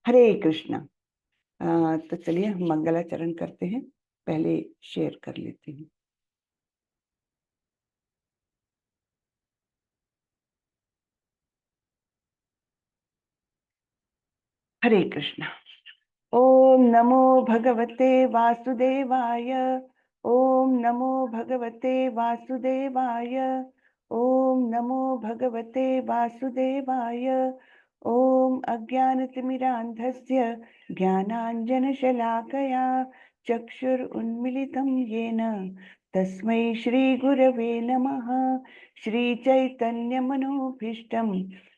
हरे कृष्णा। तो चलिए हम मंगलाचरण करते हैं। पहले शेयर कर लेते हैं। हरे कृष्णा। ओम नमो भगवते वासुदेवाय। ओम नमो भगवते वासुदेवाय। ओम नमो भगवते वासुदेवाय। ओम अज्ञानतिमिरान्धस्य ज्ञानाञ्जनशलाकया चक्षुरुन्मिलितं येन तस्मै श्रीगुरवे नमः। श्रीचैतन्यमनोभीष्टं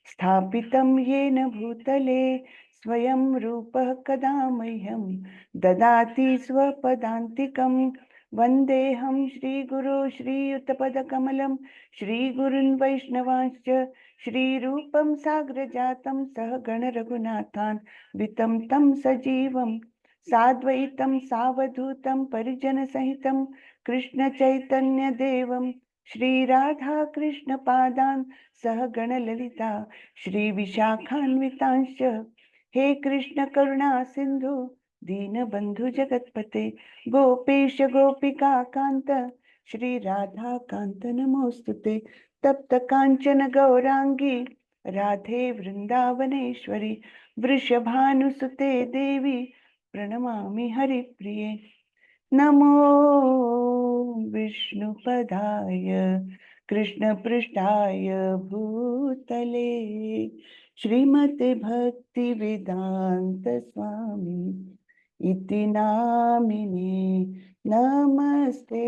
स्थापितं येन भूतले स्वयं रूपः कदा मह्यं ददाति स्वपदान्तिकं। वन्देऽहं श्रीगुरो श्रीयुतपदकमलं श्रीगुरुन् वैष्णवांश्च श्रीरूपं साग्रजातं सहगण रघुनाथान्वितं तं सजीवं साद्वैतं सावधूतं परिजनसहितं कृष्णचैतन्यदेवं श्रीराधा कृष्णपादान् सहगण ललिता श्रीविशाखान्वितांश्च। हे कृष्ण करुणा सिंधु दीनबंधु जगतपते गोपेश गोपिका कांत श्री राधा कांत नमोस्तुते। तप्त कांचन गौरांगी राधे वृंदावनेश्वरी वृषभानुसुते देवी प्रणमामि हरिप्रिये। नमो विष्णुपदाय कृष्णपृष्ठाय भूतले श्रीमते भक्ति वेदांत स्वामी इति नामिने। नमस्ते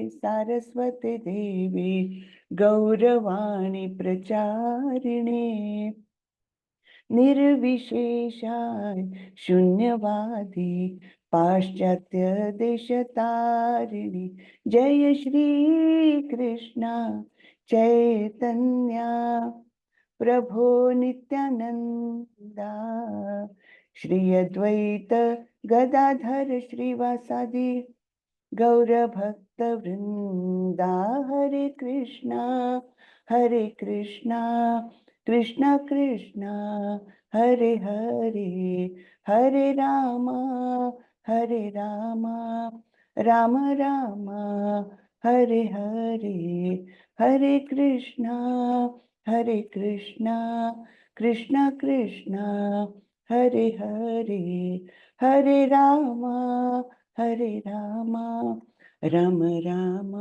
सारस्वती देवी गौरवाणी प्रचारिणे निर्विशेषाय शून्यवादी पाश्चात्य देशतारिणी। जय श्री कृष्णा चैतन्या प्रभो नित्यानंदा श्री अद्वैत गदाधर श्रीवासादि गौरभक्त वृंदा। हरे कृष्णा कृष्णा कृष्णा हरे हरे हरे रामा राम राम हरे हरे हरे कृष्णा कृष्णा कृष्णा हरे हरे हरे रामा राम राम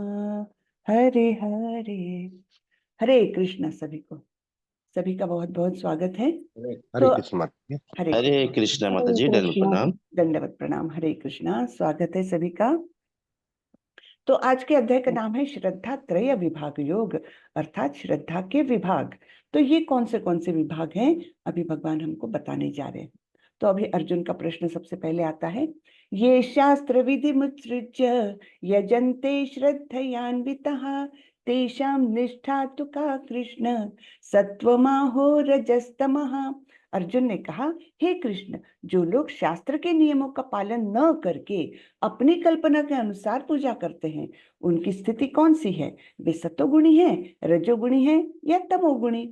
हरे हरे। हरे कृष्णा। सभी का बहुत बहुत स्वागत है। हरे तो कृष्ण माता जी। हरे कृष्ण माता जी, दंडवत प्रणाम। दंडवत प्रणाम। हरे कृष्णा। स्वागत है सभी का। तो आज के अध्याय का नाम है श्रद्धा त्रय विभाग योग, अर्थात श्रद्धा के विभाग। तो ये कौन से विभाग हैं अभी भगवान हमको बताने जा रहे हैं। तो अभी अर्जुन का प्रश्न सबसे पहले आता है। ये शास्त्र विधि मुत्सृज्य यजन्ते श्रद्धयान्वितः तेषां निष्ठा तु का कृष्ण सत्वमाहो रजस्तमः। अर्जुन ने कहा, हे कृष्ण, जो लोग शास्त्र के नियमों का पालन न करके अपनी कल्पना के अनुसार पूजा करते हैं, उनकी स्थिति कौन सी है? वे सतोगुणी है, रजोगुणी है या तमोगुणी?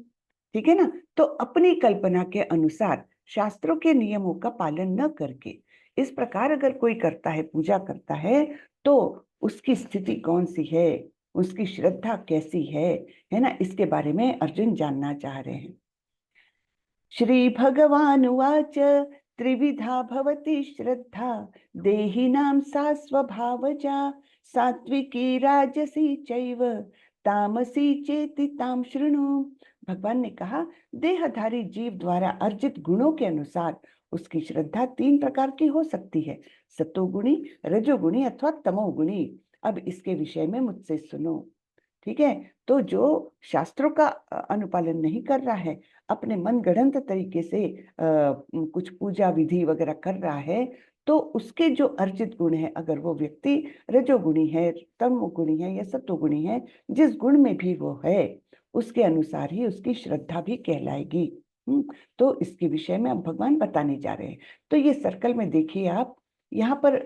ठीक है ना। तो अपनी कल्पना के अनुसार शास्त्रों के नियमों का पालन न करके इस प्रकार अगर कोई करता है, पूजा करता है, तो उसकी स्थिति कौन सी है, उसकी श्रद्धा कैसी है ना। इसके बारे में अर्जुन जानना चाह रहे हैं। श्री भगवानुवाच त्रिविधा भवति श्रद्धा देहिनां सा स्वभावजा सात्विकी राजसी चैव तामसी चेति ताम शृणु। भगवान ने कहा, देहधारी जीव द्वारा अर्जित गुणों के अनुसार उसकी श्रद्धा 3 प्रकार की हो सकती है, सतोगुणी, रजोगुणी अथवा तमोगुणी। अब इसके विषय में मुझसे सुनो। ठीक है। तो जो शास्त्रों का अनुपालन नहीं कर रहा है, अपने मन गढ़ंत तरीके से कुछ पूजा विधि वगैरह कर रहा है, तो उसके जो अर्जित गुण है, अगर वो व्यक्ति रजोगुणी है, तमोगुणी है या सत्वगुणी है, जिस गुण में भी वो है उसके अनुसार ही उसकी श्रद्धा भी कहलाएगी। तो इसके विषय में अब भगवान बताने जा रहे हैं। तो ये सर्कल में देखिए आप, यहाँ पर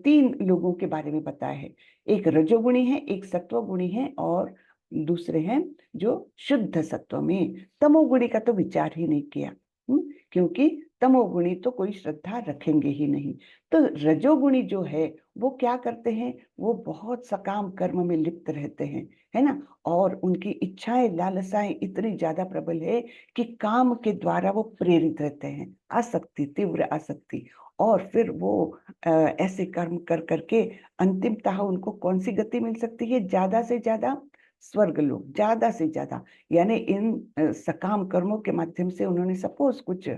3 लोगों के बारे में बताया है। एक रजोगुणी है, एक सत्वगुणी है और दूसरे हैं जो शुद्ध सत्व में। तमोगुणी का तो विचार ही नहीं किया, क्योंकि तमोगुणी तो कोई श्रद्धा रखेंगे ही नहीं। तो रजोगुणी जो है वो क्या करते हैं, वो बहुत सकाम कर्म में लिप्त रहते हैं, है ना। और उनकी इच्छाएं लालसाएं इतनी ज्यादा प्रबल है कि काम के द्वारा वो प्रेरित रहते हैं, आसक्ति, तीव्र आसक्ति। और फिर वो ऐसे कर्म कर करके अंतिमतः उनको कौन सी गति मिल सकती है, ज्यादा से ज्यादा स्वर्ग लोक, ज्यादा से ज्यादा। यानी इन सकाम कर्मों के माध्यम से उन्होंने सपोज कुछ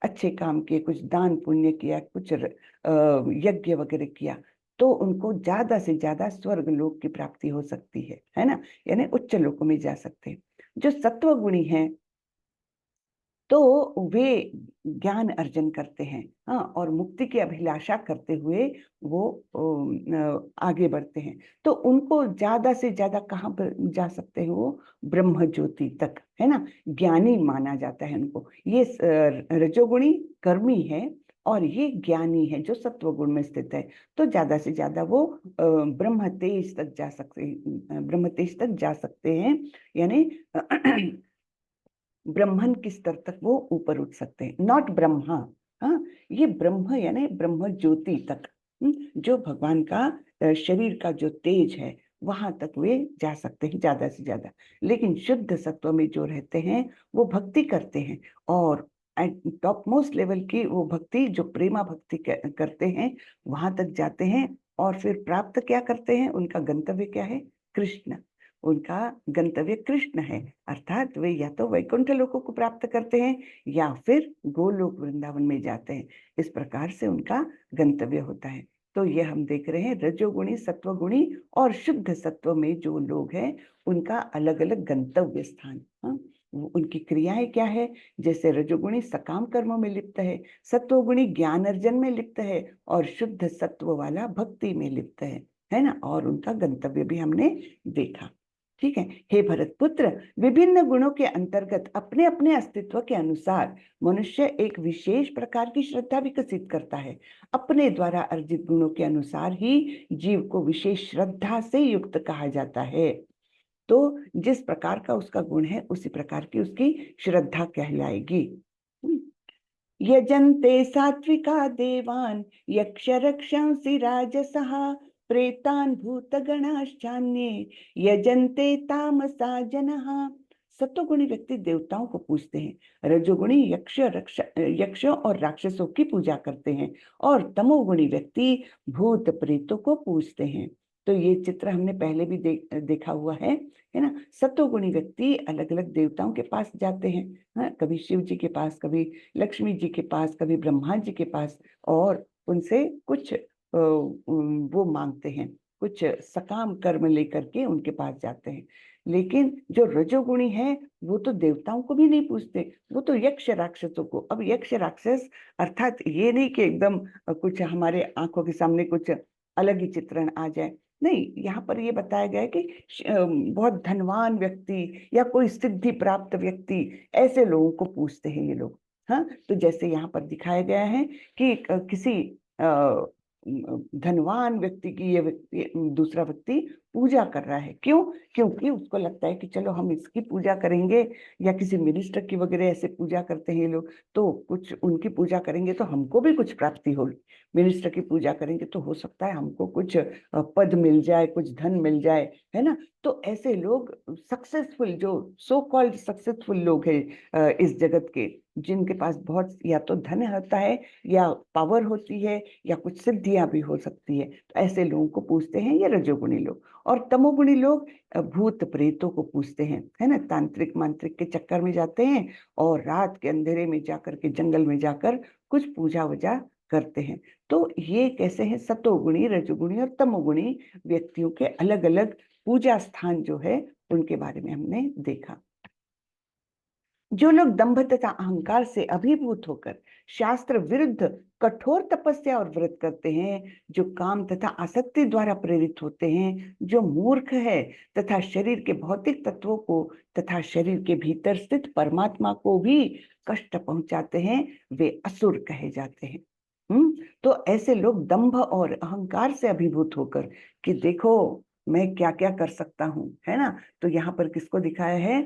अच्छे काम किए, कुछ दान पुण्य किया, कुछ यज्ञ वगैरह किया, तो उनको ज्यादा से ज्यादा स्वर्ग लोक की प्राप्ति हो सकती है ना। यानी उच्च लोकों में जा सकते हैं। जो सत्व गुणी हैं तो वे ज्ञान अर्जन करते हैं, हाँ, और मुक्ति की अभिलाषा करते हुए वो आगे बढ़ते हैं। तो उनको ज्यादा से ज्यादा कहाँ पर जा सकते हैं, वो ब्रह्म ज्योति तक, है ना। ज्ञानी माना जाता है उनको। ये रजोगुणी कर्मी है और ये ज्ञानी है जो सत्व गुण में स्थित है। तो ज्यादा से ज्यादा वो ब्रह्म तेज तक जा सकते, ब्रह्म तेज तक जा सकते हैं। यानी ब्रह्मन की स्तर तक वो ऊपर उठ सकते हैं, नॉट ब्रह्मा। हाँ, ये ब्रह्म यानी ब्रह्म ज्योति तक, जो भगवान का शरीर का जो तेज है वहां तक वे जा सकते हैं ज्यादा से ज्यादा। लेकिन शुद्ध सत्व में जो रहते हैं वो भक्ति करते हैं, और टॉप मोस्ट लेवल की वो भक्ति जो प्रेमा भक्ति करते हैं वहां तक जाते हैं। और फिर प्राप्त क्या करते हैं, उनका गंतव्य क्या है, कृष्ण। उनका गंतव्य कृष्ण है, अर्थात वे या तो वैकुंठ लोकों को प्राप्त करते हैं या फिर गोलोक वृंदावन में जाते हैं। इस प्रकार से उनका गंतव्य होता है। तो ये हम देख रहे हैं रजोगुणी, सत्वगुणी और शुद्ध सत्व में जो लोग हैं उनका अलग अलग गंतव्य स्थान। हाँ, उनकी क्रियाएं क्या है, जैसे रजोगुणी सकाम कर्मों में लिप्त है, सत्वगुणी ज्ञान अर्जन में लिप्त है, और शुद्ध सत्व वाला भक्ति में लिप्त है ना। और उनका गंतव्य भी हमने देखा। ठीक है। हे भरत पुत्र, विभिन्न गुणों के अंतर्गत अपने अपने अस्तित्व के अनुसार मनुष्य एक विशेष प्रकार की श्रद्धा विकसित करता है। अपने द्वारा अर्जित गुणों के अनुसार ही जीव को विशेष श्रद्धा से युक्त कहा जाता है। तो जिस प्रकार का उसका गुण है उसी प्रकार की उसकी श्रद्धा कहलाएगी। यजन्ते सात्विका देवान् यक्ष रक्षांसि राजसः प्रेतान् भूतगणाश्चान्ये यजन्ते तामसा जनः। सत्वगुणी व्यक्ति देवताओं को पूजते हैं, रजोगुणी यक्ष और राक्षसों की पूजा करते हैं, और तमोगुणी व्यक्ति भूत प्रेतों को पूजते हैं। तो ये चित्र हमने पहले भी देखा हुआ है ना। सत्वगुणी व्यक्ति अलग अलग देवताओं के पास जाते हैं, हाँ, कभी शिव जी के पास, कभी लक्ष्मी जी के पास, कभी ब्रह्मा जी के पास, और उनसे कुछ वो मांगते हैं, कुछ सकाम कर्म लेकर के उनके पास जाते हैं। लेकिन जो रजोगुणी है वो तो देवताओं को भी नहीं पूछते, वो तो यक्ष राक्षसों को। अब यक्ष राक्षस अर्थात ये नहीं कि एकदम कुछ हमारे आंखों के सामने कुछ अलग ही चित्रण आ जाए, नहीं, यहाँ पर ये बताया गया है कि बहुत धनवान व्यक्ति या कोई सिद्धि प्राप्त व्यक्ति, ऐसे लोगों को पूछते हैं ये लोग। हाँ, तो जैसे यहाँ पर दिखाया गया है कि किसी धनवान व्यक्ति की ये व्यक्ति, दूसरा व्यक्ति पूजा कर रहा है। क्यों? क्योंकि उसको लगता है कि चलो हम इसकी पूजा करेंगे, या किसी मिनिस्टर की वगैरह ऐसे पूजा करते हैं ये लोग, तो कुछ उनकी पूजा करेंगे तो हमको भी कुछ प्राप्ति होगी। मिनिस्टर की पूजा करेंगे तो हो सकता है हमको कुछ पद मिल जाए, कुछ धन मिल जाए, है ना। तो ऐसे लोग सक्सेसफुल, जो सो कॉल्ड सक्सेसफुल लोग हैं इस जगत के, जिनके पास बहुत या तो धन होता है या पावर होती है या कुछ सिद्धियां भी हो सकती है, तो ऐसे लोगों को पूछते हैं ये रजोगुणी लोग। और तमोगुणी लोग भूत प्रेतों को पूछते हैं, है ना, तांत्रिक मांत्रिक के चक्कर में जाते हैं और रात के अंधेरे में जाकर के, जंगल में जाकर कुछ पूजा वूजा करते हैं। तो ये कैसे हैं, सतोगुणी, रजोगुणी और तमोगुणी व्यक्तियों के अलग अलग पूजा स्थान जो है उनके बारे में हमने देखा। जो लोग दंभ तथा अहंकार से अभिभूत होकर शास्त्र विरुद्ध कठोर तपस्या और व्रत करते हैं, जो काम तथा आसक्ति द्वारा प्रेरित होते हैं, जो मूर्ख है तथा शरीर के भौतिक तत्वों को तथा शरीर के भीतर स्थित परमात्मा को भी कष्ट पहुंचाते हैं, वे असुर कहे जाते हैं। तो ऐसे लोग दंभ और अहंकार से अभिभूत होकर कि देखो मैं क्या क्या कर सकता हूँ, है ना। तो यहाँ पर किसको दिखाया है,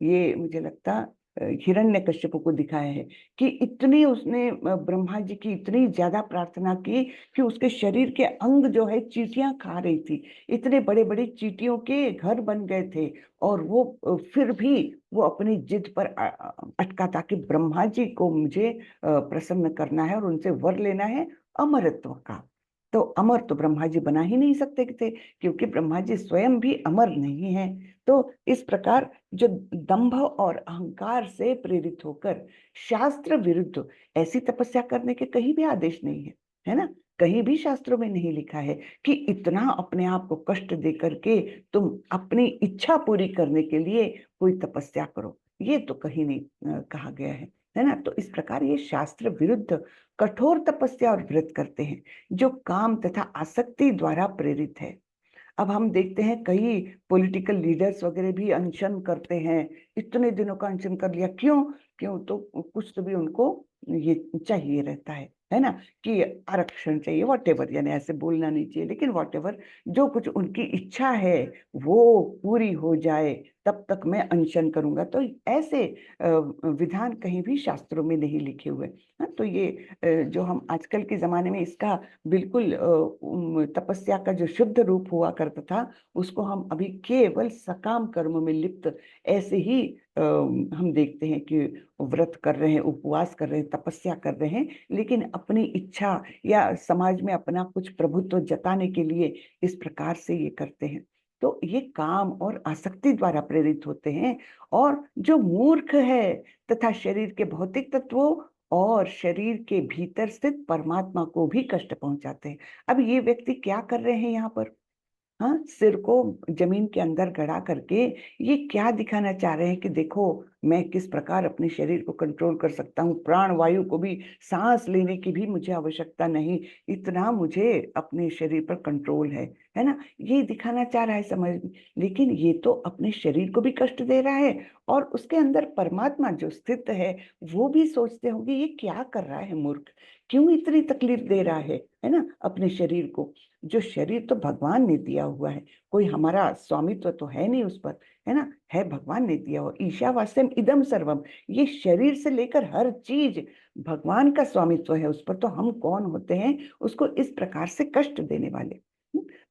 ये मुझे लगता हिरण्यकश्यप को दिखाया है कि इतनी उसने ब्रह्मा जी की इतनी ज्यादा प्रार्थना की कि उसके शरीर के अंग जो है चींटियां खा रही थी, इतने बड़े बड़े चींटियों के घर बन गए थे। और वो फिर भी वो अपनी जिद पर अटका था कि ब्रह्मा जी को मुझे प्रसन्न करना है और उनसे वर लेना है अमरत्व का। तो अमर तो ब्रह्मा जी बना ही नहीं सकते थे, क्योंकि ब्रह्मा जी स्वयं भी अमर नहीं है। तो इस प्रकार जो दंभ और अहंकार से प्रेरित होकर शास्त्र विरुद्ध ऐसी तपस्या करने के कहीं भी आदेश नहीं है, है ना। कहीं भी शास्त्रों में नहीं लिखा है कि इतना अपने आप को कष्ट दे करके तुम अपनी इच्छा पूरी करने के लिए कोई तपस्या करो, ये तो कहीं नहीं कहा गया है ना। तो इस प्रकार ये शास्त्र विरुद्ध कठोर तपस्या और व्रत करते हैं जो काम तथा आसक्ति द्वारा प्रेरित है। अब हम देखते हैं कई पॉलिटिकल लीडर्स वगैरह भी अनशन करते हैं, इतने दिनों का अनशन कर लिया, क्यों क्यों तो कुछ तो भी उनको ये चाहिए रहता है ना, कि आरक्षण चाहिए, वॉटेवर, यानी ऐसे बोलना नहीं चाहिए, लेकिन वॉटेवर जो कुछ उनकी इच्छा है वो पूरी हो जाए तब तक मैं अनशन करूंगा। तो ऐसे विधान कहीं भी शास्त्रों में नहीं लिखे हुए। हाँ, तो ये जो हम आजकल के जमाने में इसका बिल्कुल तपस्या का जो शुद्ध रूप हुआ करता था, उसको हम अभी केवल सकाम कर्म में लिप्त ऐसे ही हम देखते हैं कि व्रत कर रहे हैं, उपवास कर रहे हैं, तपस्या कर रहे हैं, लेकिन अपनी इच्छा या समाज में अपना कुछ प्रभुत्व जताने के लिए इस प्रकार से ये करते हैं। तो ये काम और आसक्ति द्वारा प्रेरित होते हैं, और जो मूर्ख है तथा शरीर के भौतिक तत्वों और शरीर के भीतर स्थित परमात्मा को भी कष्ट पहुंचाते हैं। अब ये व्यक्ति क्या कर रहे हैं यहाँ पर? हाँ, सिर को जमीन के अंदर गड़ा करके ये क्या दिखाना चाह रहे हैं कि देखो मैं किस प्रकार अपने शरीर को कंट्रोल कर सकता हूँ, प्राण वायु को भी, सांस लेने की भी मुझे आवश्यकता नहीं, इतना मुझे अपने शरीर पर कंट्रोल है ना। ये दिखाना चाह रहा है समझ में, लेकिन ये तो अपने शरीर को भी कष्ट दे रहा है, और उसके अंदर परमात्मा जो स्थित है वो भी सोचते होंगे ये क्या कर रहा है मूर्ख, क्यों इतनी तकलीफ दे रहा है ना अपने शरीर को। जो शरीर तो भगवान ने दिया हुआ है, कोई हमारा स्वामित्व तो है नहीं उस पर, है ना, है भगवान ने दिया हुआ। ईशावास्यम इदम सर्वम, ये शरीर से लेकर हर चीज भगवान का स्वामित्व है उस पर, तो हम कौन होते हैं उसको इस प्रकार से कष्ट देने वाले।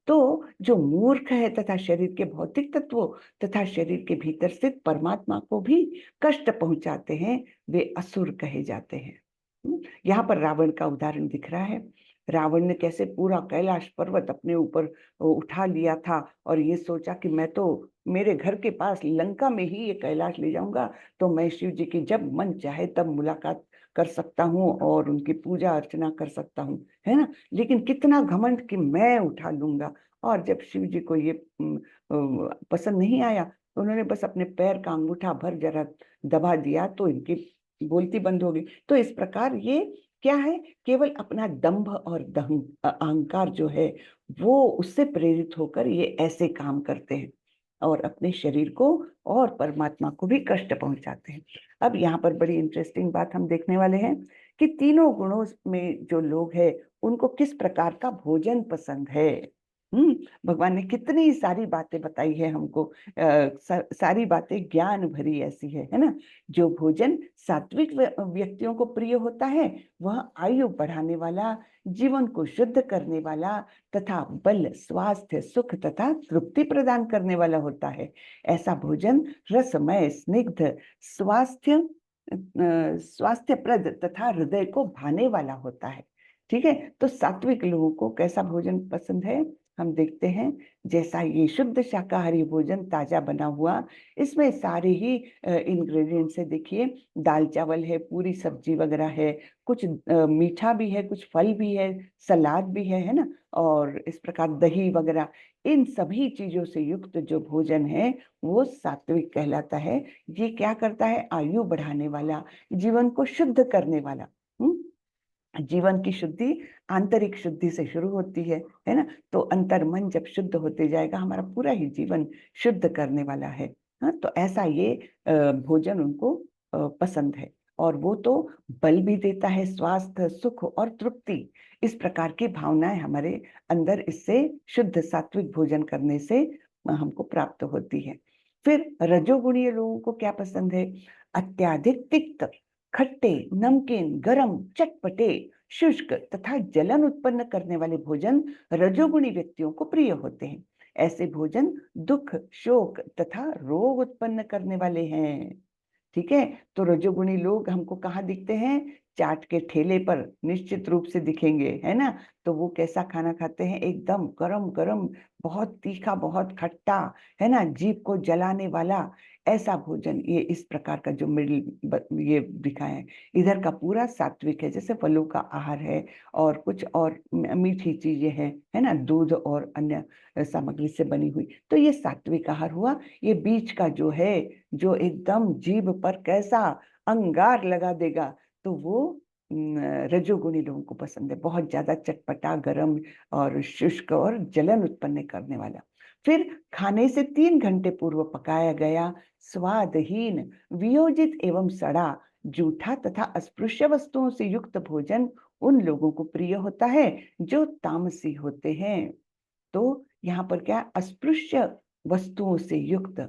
तो जो मूर्ख है तथा शरीर के भौतिक तत्वों तथा शरीर के भीतर स्थित परमात्मा को भी कष्ट पहुंचाते हैं, वे असुर कहे जाते हैं। यहाँ पर रावण का उदाहरण दिख रहा है। रावण ने कैसे पूरा कैलाश पर्वत अपने ऊपर उठा लिया था, और ये सोचा कि मैं तो मेरे घर के पास लंका में ही ये कैलाश ले जाऊंगा, तो मैं शिव जी की जब मन चाहे तब मुलाकात कर सकता हूँ और उनकी पूजा अर्चना कर सकता हूँ, है ना। लेकिन कितना घमंड कि मैं उठा लूंगा। और जब शिव जी को ये पसंद नहीं आया, तो उन्होंने बस अपने पैर का अंगूठा भर जरा दबा दिया तो इनकी बोलती बंद हो गई। तो इस प्रकार ये क्या है, केवल अपना दंभ और अहंकार जो है वो उससे प्रेरित होकर ये ऐसे काम करते हैं और अपने शरीर को और परमात्मा को भी कष्ट पहुंचाते हैं। अब यहाँ पर बड़ी इंटरेस्टिंग बात हम देखने वाले हैं कि तीनों गुणों में जो लोग हैं उनको किस प्रकार का भोजन पसंद है। भगवान ने कितनी सारी बातें बताई है हमको, सारी बातें ज्ञान भरी ऐसी है ना। जो भोजन सात्विक व्यक्तियों को प्रिय होता है वह आयु बढ़ाने वाला, जीवन को शुद्ध करने वाला तथा बल, स्वास्थ्य, सुख तथा तृप्ति प्रदान करने वाला होता है। ऐसा भोजन रसमय, स्निग्ध, स्वास्थ्यप्रद तथा हृदय को भाने वाला होता है। ठीक है, तो सात्विक लोगों को कैसा भोजन पसंद है हम देखते हैं। जैसा ये शुद्ध शाकाहारी भोजन ताजा बना हुआ, इसमें सारे ही इंग्रेडिएंट्स है। देखिए, दाल चावल है, पूरी सब्जी वगैरह है, कुछ मीठा भी है, कुछ फल भी है, सलाद भी है ना, और इस प्रकार दही वगैरह, इन सभी चीजों से युक्त जो भोजन है वो सात्विक कहलाता है। ये क्या करता है, आयु बढ़ाने वाला, जीवन को शुद्ध करने वाला। जीवन की शुद्धि आंतरिक शुद्धि से शुरू होती है ना। तो अंतर मन जब शुद्ध होते जाएगा, हमारा पूरा ही जीवन शुद्ध करने वाला है। हाँ, तो ऐसा ये भोजन उनको पसंद है, और वो तो बल भी देता है, स्वास्थ्य, सुख और तृप्ति, इस प्रकार की भावनाएं हमारे अंदर इससे, शुद्ध सात्विक भोजन करने से हमको प्राप्त होती है। फिर रजोगुणीय लोगों को क्या पसंद है? अत्याधिक तिक्त, खट्टे, नमकीन, गरम, चटपटे, शुष्क तथा जलन उत्पन्न करने वाले भोजन रजोगुणी व्यक्तियों को प्रिय होते हैं। ऐसे भोजन दुख, शोक तथा रोग उत्पन्न करने वाले हैं। ठीक है, तो रजोगुणी लोग हमको कहाँ दिखते हैं? चाट के ठेले पर निश्चित रूप से दिखेंगे, है ना? तो वो कैसा खाना खाते हैं? एकदम गरम गरम, बहुत तीखा, बहुत खट्टा, है ना, जीभ को जलाने वाला ऐसा भोजन। ये इस प्रकार का जो ये दिखा है। इधर का पूरा सात्विक है, जैसे फलों का आहार है और कुछ और मीठी चीजें हैं, है ना, दूध और अन्य सामग्री से बनी हुई। तो ये सात्विक आहार हुआ। ये बीच का जो है, जो एकदम जीभ पर कैसा अंगार लगा देगा, तो वो रजोगुणी लोगों को पसंद है। बहुत ज्यादा चटपटा, गरम और शुष्क और जलन उत्पन्न करने वाला। फिर खाने से 3 घंटे पूर्व पकाया गया स्वादहीन, वियोजित एवं सड़ा, जूठा तथा अस्पृश्य वस्तुओं से युक्त भोजन उन लोगों को प्रिय होता है जो तामसी होते हैं। तो यहाँ पर क्या? अस्पृश्य वस्तुओं से युक्त।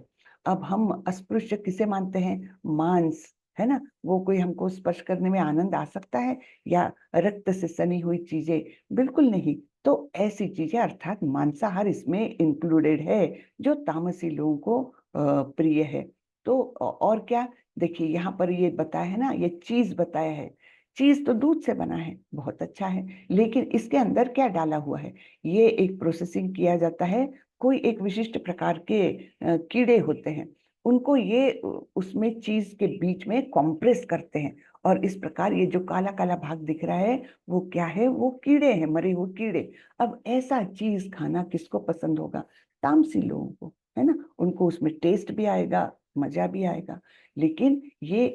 अब हम अस्पृश्य किसे मानते हैं? मांस, है ना, वो कोई हमको स्पर्श करने में आनंद आ सकता है? या रक्त से सनी हुई चीजें? बिल्कुल नहीं। तो ऐसी चीजें अर्थात मांसाहार इसमें इंक्लूडेड है जो तामसी लोगों को प्रिय है। तो और क्या? देखिए यहाँ पर ये बताया है ना, ये चीज बताया है। चीज तो दूध से बना है, बहुत अच्छा है, लेकिन इसके अंदर क्या डाला हुआ है? ये एक प्रोसेसिंग किया जाता है। कोई एक विशिष्ट प्रकार के कीड़े होते हैं, उनको ये उसमें चीज के बीच में कॉम्प्रेस करते हैं, और इस प्रकार ये जो काला काला भाग दिख रहा है वो क्या है? वो कीड़े हैं, मरे हुए कीड़े। अब ऐसा चीज खाना किसको पसंद होगा? तामसी लोगों को, है ना। उनको उसमें टेस्ट भी आएगा, मजा भी आएगा, लेकिन ये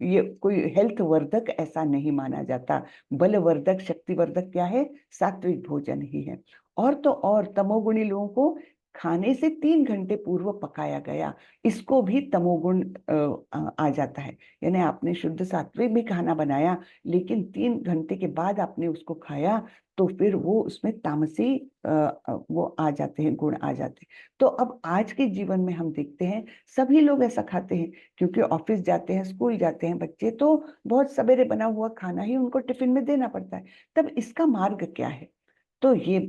ये कोई हेल्थ वर्धक ऐसा नहीं माना जाता। बलवर्धक, शक्तिवर्धक क्या है? सात्विक भोजन ही है। और तो और तमोगुणी लोगों को खाने से 3 घंटे पूर्व पकाया गया, इसको भी तमोगुण आ जाता है। यानी आपने शुद्ध सात्विक भी खाना बनाया, लेकिन 3 घंटे के बाद आपने उसको खाया, तो फिर वो उसमें तामसी वो आ जाते हैं, गुण आ जाते हैं। तो अब आज के जीवन में हम देखते हैं सभी लोग ऐसा खाते हैं, क्योंकि ऑफिस जाते हैं, स्कूल जाते हैं बच्चे, तो बहुत सवेरे बना हुआ खाना ही उनको टिफिन में देना पड़ता है। तब इसका मार्ग क्या है? तो ये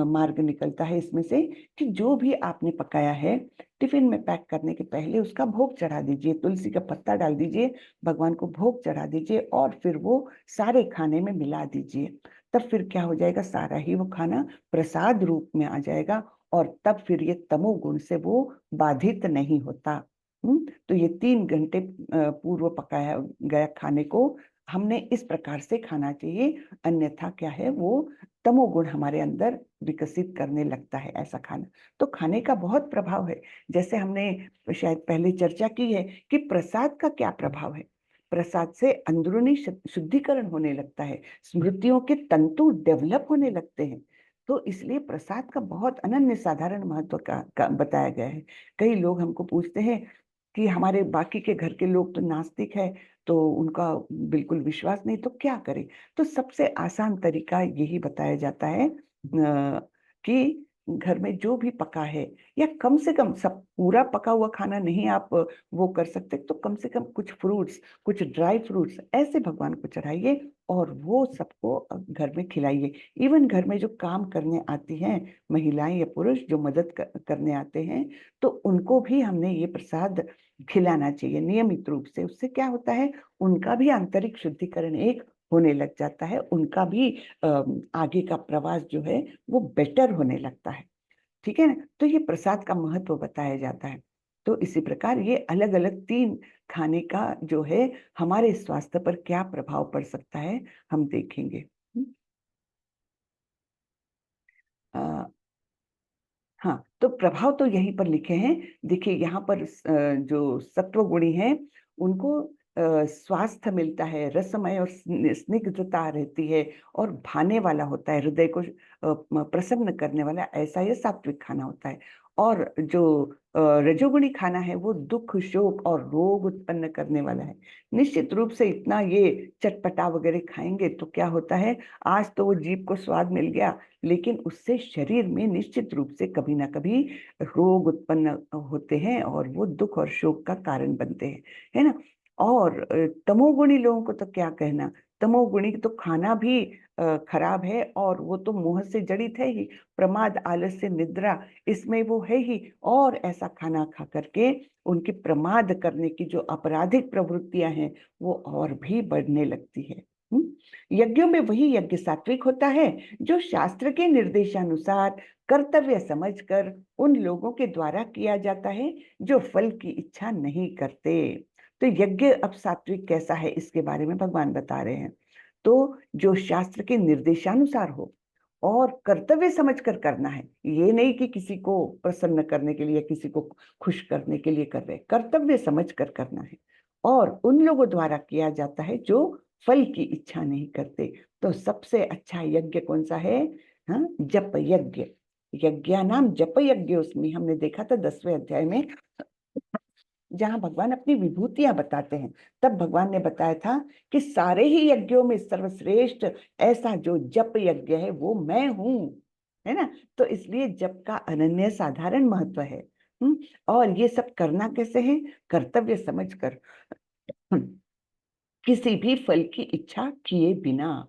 मार्ग निकलता है इसमें से कि जो भी आपने पकाया है, टिफिन में पैक करने के पहले उसका भोग चढ़ा दीजिए, तुलसी का पत्ता डाल दीजिए, भगवान को भोग चढ़ा दीजिए, और फिर वो सारे खाने में मिला दीजिए। तब फिर क्या हो जाएगा? सारा ही वो खाना प्रसाद रूप में आ जाएगा, और तब फिर ये तमोगुण से वो बाधित नहीं होता। तो ये 3 घंटे पूर्व पकाया गया खाने को हमने इस प्रकार से खाना चाहिए, अन्यथा क्या है? वो तमोगुण हमारे अंदर विकसित करने लगता है ऐसा खाना। तो खाने का बहुत प्रभाव है। जैसे हमने शायद पहले चर्चा की है कि प्रसाद का क्या प्रभाव है। प्रसाद से अंदरूनी शुद्धिकरण होने लगता है, स्मृतियों के तंतु डेवलप होने लगते हैं। तो इसलिए प्रसाद का बहुत अनन्य साधारण महत्व का बताया गया है। कई लोग हमको पूछते हैं कि हमारे बाकी के घर के लोग तो नास्तिक है, तो उनका बिल्कुल विश्वास नहीं, तो क्या करें? तो सबसे आसान तरीका यही बताया जाता है कि घर में जो भी पका है, या कम से कम, सब पूरा पका हुआ खाना नहीं आप वो कर सकते, तो कम से कम कुछ फ्रूट्स, कुछ ड्राई फ्रूट्स ऐसे भगवान को चढ़ाइए, और वो सबको घर में खिलाइए। इवन घर में जो काम करने आती हैं महिलाएं या पुरुष जो मदद करने आते हैं, तो उनको भी हमने ये प्रसाद खिलाना चाहिए नियमित रूप से। उससे क्या होता है? उनका भी आंतरिक शुद्धिकरण एक होने लग जाता है, उनका भी आगे का प्रवास जो है वो बेटर होने लगता है। ठीक है ना? तो ये प्रसाद का महत्व बताया जाता है। तो इसी प्रकार ये अलग अलग 3 खाने का जो है हमारे स्वास्थ्य पर क्या प्रभाव पड़ सकता है, हम देखेंगे। अ, हाँ, तो प्रभाव तो यहीं पर लिखे हैं। देखिए यहाँ पर जो सत्वगुणी हैं उनको स्वास्थ्य मिलता है, रसमय और स्निग्धता रहती है, और भाने वाला होता है, हृदय को प्रसन्न करने वाला, ऐसा ये सात्विक खाना होता है। और जो रजोगुणी खाना है वो दुख, शोक और रोग उत्पन्न करने वाला है। निश्चित रूप से इतना ये चटपटा वगैरह खाएंगे तो क्या होता है, आज तो वो जीभ को स्वाद मिल गया, लेकिन उससे शरीर में निश्चित रूप से कभी ना कभी रोग उत्पन्न होते हैं और वो दुख और शोक का कारण बनते हैं, है ना। और तमोगुणी लोगों को तो क्या कहना, तमोगुणी तो खाना भी खराब है, और वो तो मोह से जड़ित है ही, प्रमाद, आलस्य, निद्रा, इसमें वो है ही। और ऐसा खाना खा करके उनकी प्रमाद करने की जो आपराधिक प्रवृत्तियां हैं वो और भी बढ़ने लगती है। यज्ञों में वही यज्ञ सात्विक होता है जो शास्त्र के निर्देशानुसार कर्तव्य समझकर उन लोगों के द्वारा किया जाता है जो फल की इच्छा नहीं करते। तो यज्ञ अब सात्विक कैसा है इसके बारे में भगवान बता रहे हैं। तो जो शास्त्र के निर्देशानुसार हो और कर्तव्य समझकर करना है, ये नहीं कि किसी को प्रसन्न करने के लिए, किसी को खुश करने के लिए कर रहे, कर्तव्य समझकर करना है। और उन लोगों द्वारा किया जाता है जो फल की इच्छा नहीं करते। तो सबसे अच्छा यज्ञ कौन सा है? हाँ, जप यज्ञ। यज्ञानाम जप यज्ञ, उसमें हमने देखा था 10वें अध्याय में, जहां भगवान अपनी विभूतियां बताते हैं, तब भगवान ने बताया था कि सारे ही यज्ञों में सर्वश्रेष्ठ ऐसा जो जप यज्ञ है वो मैं हूं, है ना। तो इसलिए जप का अनन्य साधारण महत्व है। और ये सब करना कैसे है? कर्तव्य समझकर, किसी भी फल की इच्छा किए बिना।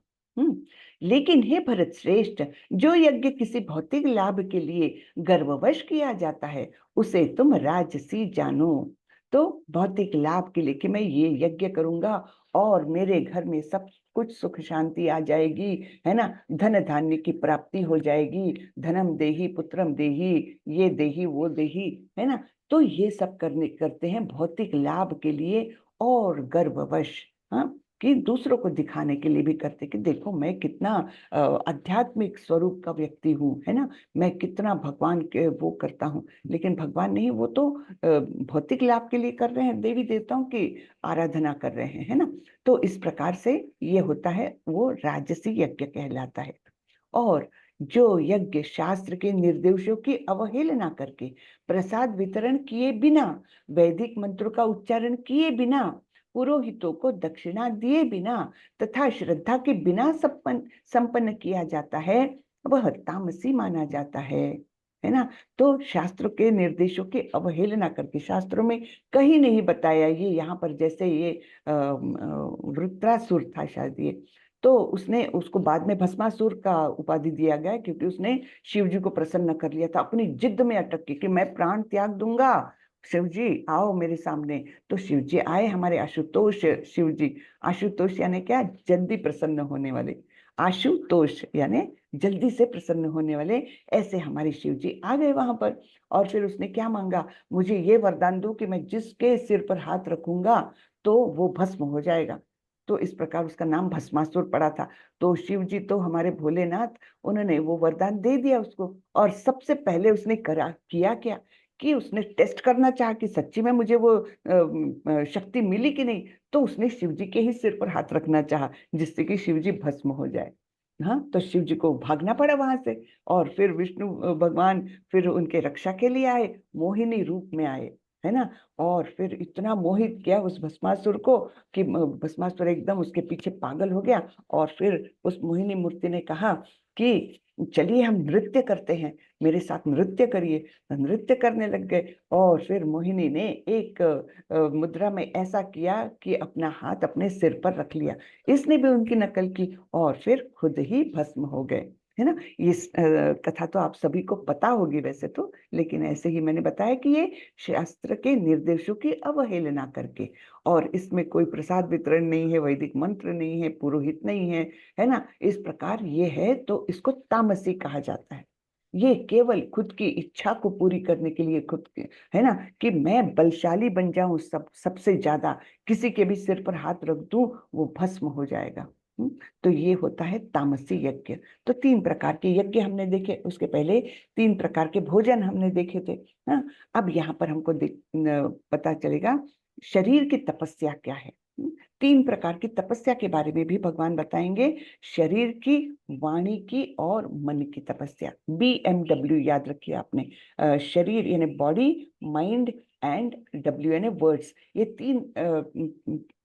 लेकिन हे भरत श्रेष्ठ, जो यज्ञ किसी भौतिक लाभ के लिए गर्ववश किया जाता है उसे तुम राजसी जानो। तो भौतिक लाभ के लिए कि मैं ये यज्ञ करूंगा और मेरे घर में सब कुछ सुख शांति आ जाएगी, है ना, धन धान्य की प्राप्ति हो जाएगी, धनम देहि पुत्रम देहि, ये देहि वो देहि, है ना। तो ये सब करते हैं भौतिक लाभ के लिए और गर्ववश, हाँ, कि दूसरों को दिखाने के लिए भी करते कि देखो मैं कितना आध्यात्मिक स्वरूप का व्यक्ति हूँ, है ना, मैं कितना भगवान के वो करता हूँ। लेकिन भगवान नहीं, वो तो भौतिक लाभ के लिए कर रहे हैं, देवी देवताओं की आराधना कर रहे हैं, है ना। तो इस प्रकार से ये होता है, वो राजसी यज्ञ कहलाता है। और जो यज्ञ शास्त्र के निर्देशों की अवहेलना करके, प्रसाद वितरण किए बिना, वैदिक मंत्रों का उच्चारण किए बिना, पुरोहितों को दक्षिणा दिए बिना तथा श्रद्धा के बिना संपन्न किया जाता है, वह तामसी माना जाता है ना। तो शास्त्रों के निर्देशों की अवहेलना करके, शास्त्रों में कहीं नहीं बताया ये, यहाँ पर जैसे ये वृत्रासुर था शायद, ये तो उसने उसको बाद में भस्मासुर का उपाधि दिया गया क्योंकि उसने शिव जी को प्रसन्न कर लिया था, अपनी जिद में अटक के कि मैं प्राण त्याग दूंगा, शिव जी आओ मेरे सामने। तो शिव जी आए, हमारे आशुतोष शिव जी। आशुतोष यानी क्या? जल्दी प्रसन्न होने वाले, आशुतोष यानी जल्दी से प्रसन्न होने वाले, ऐसे हमारे शिव जी आ गए वहां पर। और फिर उसने क्या मांगा? मुझे ये वरदान दो कि मैं जिसके सिर पर हाथ रखूंगा तो वो भस्म हो जाएगा। तो इस प्रकार उसका नाम भस्मासुर पड़ा था। तो शिव जी तो हमारे भोलेनाथ, उन्होंने वो वरदान दे दिया उसको। और सबसे पहले उसने किया क्या कि उसने टेस्ट करना चाहा कि सच्ची में मुझे वो शक्ति मिली कि नहीं। तो उसने शिव जी के ही सिर पर हाथ रखना चाहा जिससे कि शिव जी भस्म हो जाए। हाँ, तो शिव जी को भागना पड़ा वहां से। और फिर विष्णु भगवान फिर उनके रक्षा के लिए आए, मोहिनी रूप में आए, है ना। और फिर इतना मोहित किया उस भस्मासुर को कि भस्मासुर एकदम उसके पीछे पागल हो गया। और फिर उस मोहिनी मूर्ति ने कहा कि चलिए हम नृत्य करते हैं, मेरे साथ नृत्य करिए। नृत्य करने लग गए। और फिर मोहिनी ने एक मुद्रा में ऐसा किया कि अपना हाथ अपने सिर पर रख लिया, इसने भी उनकी नकल की और फिर खुद ही भस्म हो गए, है ना। ये कथा तो आप सभी को पता होगी वैसे तो, लेकिन ऐसे ही मैंने बताया कि ये शास्त्र के निर्देशों की अवहेलना करके, और इसमें कोई प्रसाद वितरण नहीं है, वैदिक मंत्र नहीं है, पुरोहित नहीं है, है ना, इस प्रकार ये है, तो इसको तामसी कहा जाता है। ये केवल खुद की इच्छा को पूरी करने के लिए, खुद के, है ना, कि मैं बलशाली बन जाऊं, सबसे ज्यादा किसी के भी सिर पर हाथ रख दूं वो भस्म हो जाएगा। तो ये होता है तामसी यज्ञ। तो 3 प्रकार के यज्ञ हमने देखे, उसके पहले 3 प्रकार के भोजन हमने देखे थे। हाँ, अब यहाँ पर हमको पता चलेगा शरीर की तपस्या क्या है। तीन प्रकार की तपस्या के बारे में भी भगवान बताएंगे, शरीर की, वाणी की और मन की तपस्या। BMW याद रखिए आपने, शरीर यानी बॉडी, माइंड एंड W यानी वर्ड्स, ये तीन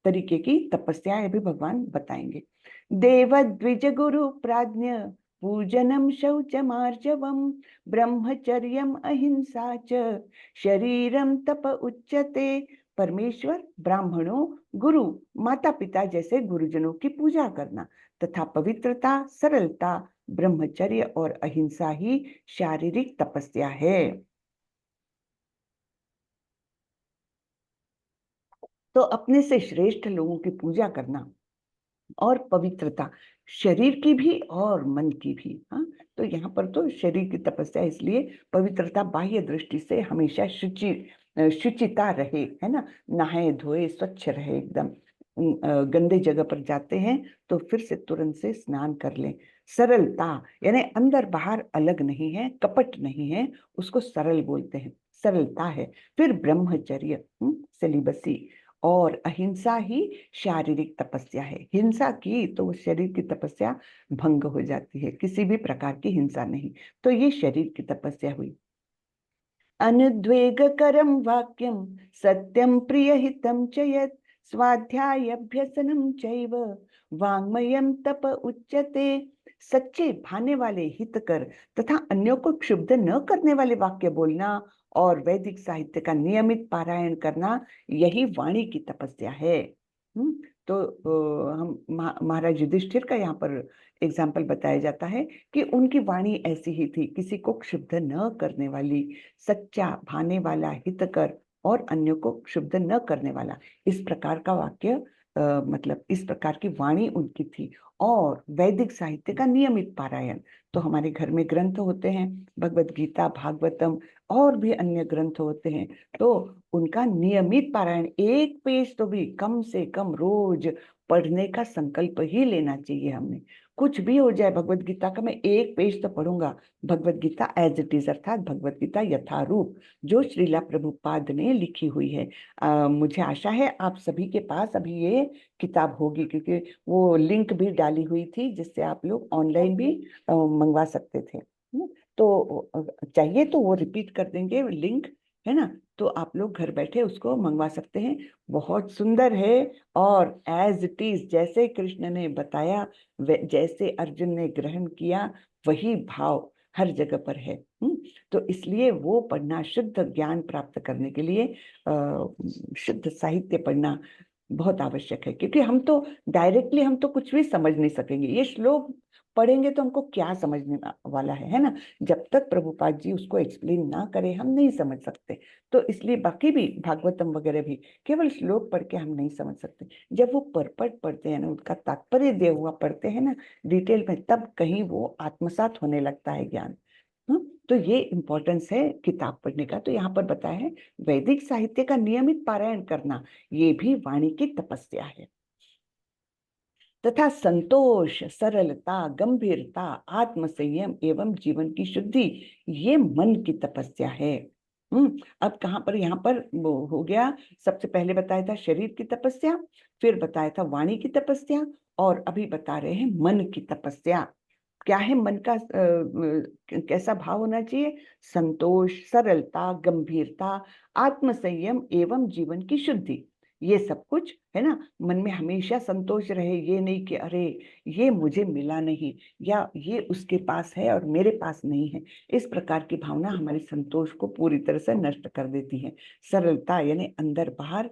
तरीके की तपस्याएं भी भगवान बताएंगे। देव द्विज गुरु प्राज्ञ पूजनम शौचमार्जवम ब्रह्मचर्यम अहिंसा च शरीरम तप उच्यते। परमेश्वर, ब्राह्मणों, गुरु, माता पिता जैसे गुरुजनों की पूजा करना तथा पवित्रता, सरलता, ब्रह्मचर्य और अहिंसा ही शारीरिक तपस्या है। तो अपने से श्रेष्ठ लोगों की पूजा करना और पवित्रता, शरीर की भी और मन की भी। हाँ, तो यहाँ पर तो शरीर की तपस्या इसलिए, पवित्रता बाह्य दृष्टि से हमेशा शुचिता रहे, है ना, नहाए धोए स्वच्छ रहे एकदम। गंदे जगह पर जाते हैं तो फिर से तुरंत से स्नान कर लें। सरलता यानी अंदर बाहर अलग नहीं है, कपट नहीं है, उसको सरल बोलते हैं, सरलता है। फिर ब्रह्मचर्य, सेलिबसी, और अहिंसा ही शारीरिक तपस्या है। हिंसा की तो वो शरीर की तपस्या भंग हो जाती है, किसी भी प्रकार की हिंसा नहीं। तो ये शरीर की तपस्या हुई। अनुद्वेगकरं वाक्यं सत्यं प्रियहितं च यत् स्वाध्यायाभ्यसनं चैव वाङ्मयं तप उच्यते। सच्चे, भाने वाले, हितकर तथा अन्यों को क्षुब्ध न करने वाले वाक्य बोलना और वैदिक साहित्य का नियमित पारायण करना, यही वाणी की तपस्या है। तो हम महाराज युधिष्ठिर का यहाँ पर एग्जाम्पल बताया जाता है कि उनकी वाणी ऐसी ही थी, किसी को क्षुब्ध न करने वाली, सच्चा, भाने वाला, हितकर और अन्यों को क्षुब्ध न करने वाला, इस प्रकार का वाक्य, मतलब इस प्रकार की वाणी उनकी थी। और वैदिक साहित्य का नियमित पारायण, तो हमारे घर में ग्रंथ होते हैं, भगवत गीता, भागवतम और भी अन्य ग्रंथ होते हैं, तो उनका नियमित पारायण, एक पेज तो भी कम से कम रोज पढ़ने का संकल्प ही लेना चाहिए हमने। कुछ भी हो जाए, भगवत गीता का मैं एक पेज तो पढ़ूंगा। Bhagavad Gita as it is, अर्थात भगवत गीता यथारूप जो श्रीला प्रभुपाद ने लिखी हुई है। मुझे आशा है आप सभी के पास अभी ये किताब होगी, क्योंकि वो लिंक भी डाली हुई थी जिससे आप लोग ऑनलाइन भी मंगवा सकते थे। तो चाहिए तो वो रिपीट कर देंगे लिंक, है ना, तो आप लोग घर बैठे उसको मंगवा सकते हैं। बहुत सुंदर है, और एज इट इज जैसे कृष्ण ने बताया, जैसे अर्जुन ने ग्रहण किया, वही भाव हर जगह पर है। तो इसलिए वो पढ़ना, शुद्ध ज्ञान प्राप्त करने के लिए शुद्ध साहित्य पढ़ना बहुत आवश्यक है। क्योंकि हम तो डायरेक्टली हम तो कुछ भी समझ नहीं सकेंगे, ये श्लोक पढ़ेंगे तो हमको क्या समझने वाला है ना। जब तक प्रभुपाद जी उसको एक्सप्लेन ना करे हम नहीं समझ सकते। तो इसलिए बाकी भी भागवतम वगैरह भी केवल श्लोक पढ़ के हम नहीं समझ सकते। जब वो परपट पढ़ते हैं ना, उसका तात्पर्य दिया हुआ पढ़ते हैं ना डिटेल में, तब कहीं वो आत्मसात होने लगता है ज्ञान। तो ये इम्पोर्टेंस है किताब पढ़ने का। तो यहाँ पर बताया है वैदिक साहित्य का नियमित पारायण करना, ये भी वाणी की तपस्या है। तथा संतोष, सरलता, गंभीरता, आत्मसंयम एवं जीवन की शुद्धि, ये मन की तपस्या है। अब कहाँ पर, यहाँ पर वो हो गया, सबसे पहले बताया था शरीर की तपस्या, फिर बताया था वाणी की तपस्या, और अभी बता रहे हैं मन की तपस्या। क्या है मन का, कैसा भाव होना चाहिए? संतोष, सरलता, गंभीरता, आत्मसंयम एवं जीवन की शुद्धि, ये सब कुछ है ना। मन में हमेशा संतोष रहे, ये नहीं कि अरे ये मुझे मिला नहीं, या ये उसके पास है और मेरे पास नहीं है। इस प्रकार की भावना हमारे संतोष को पूरी तरह से नष्ट कर देती है। सरलता यानी अंदर बाहर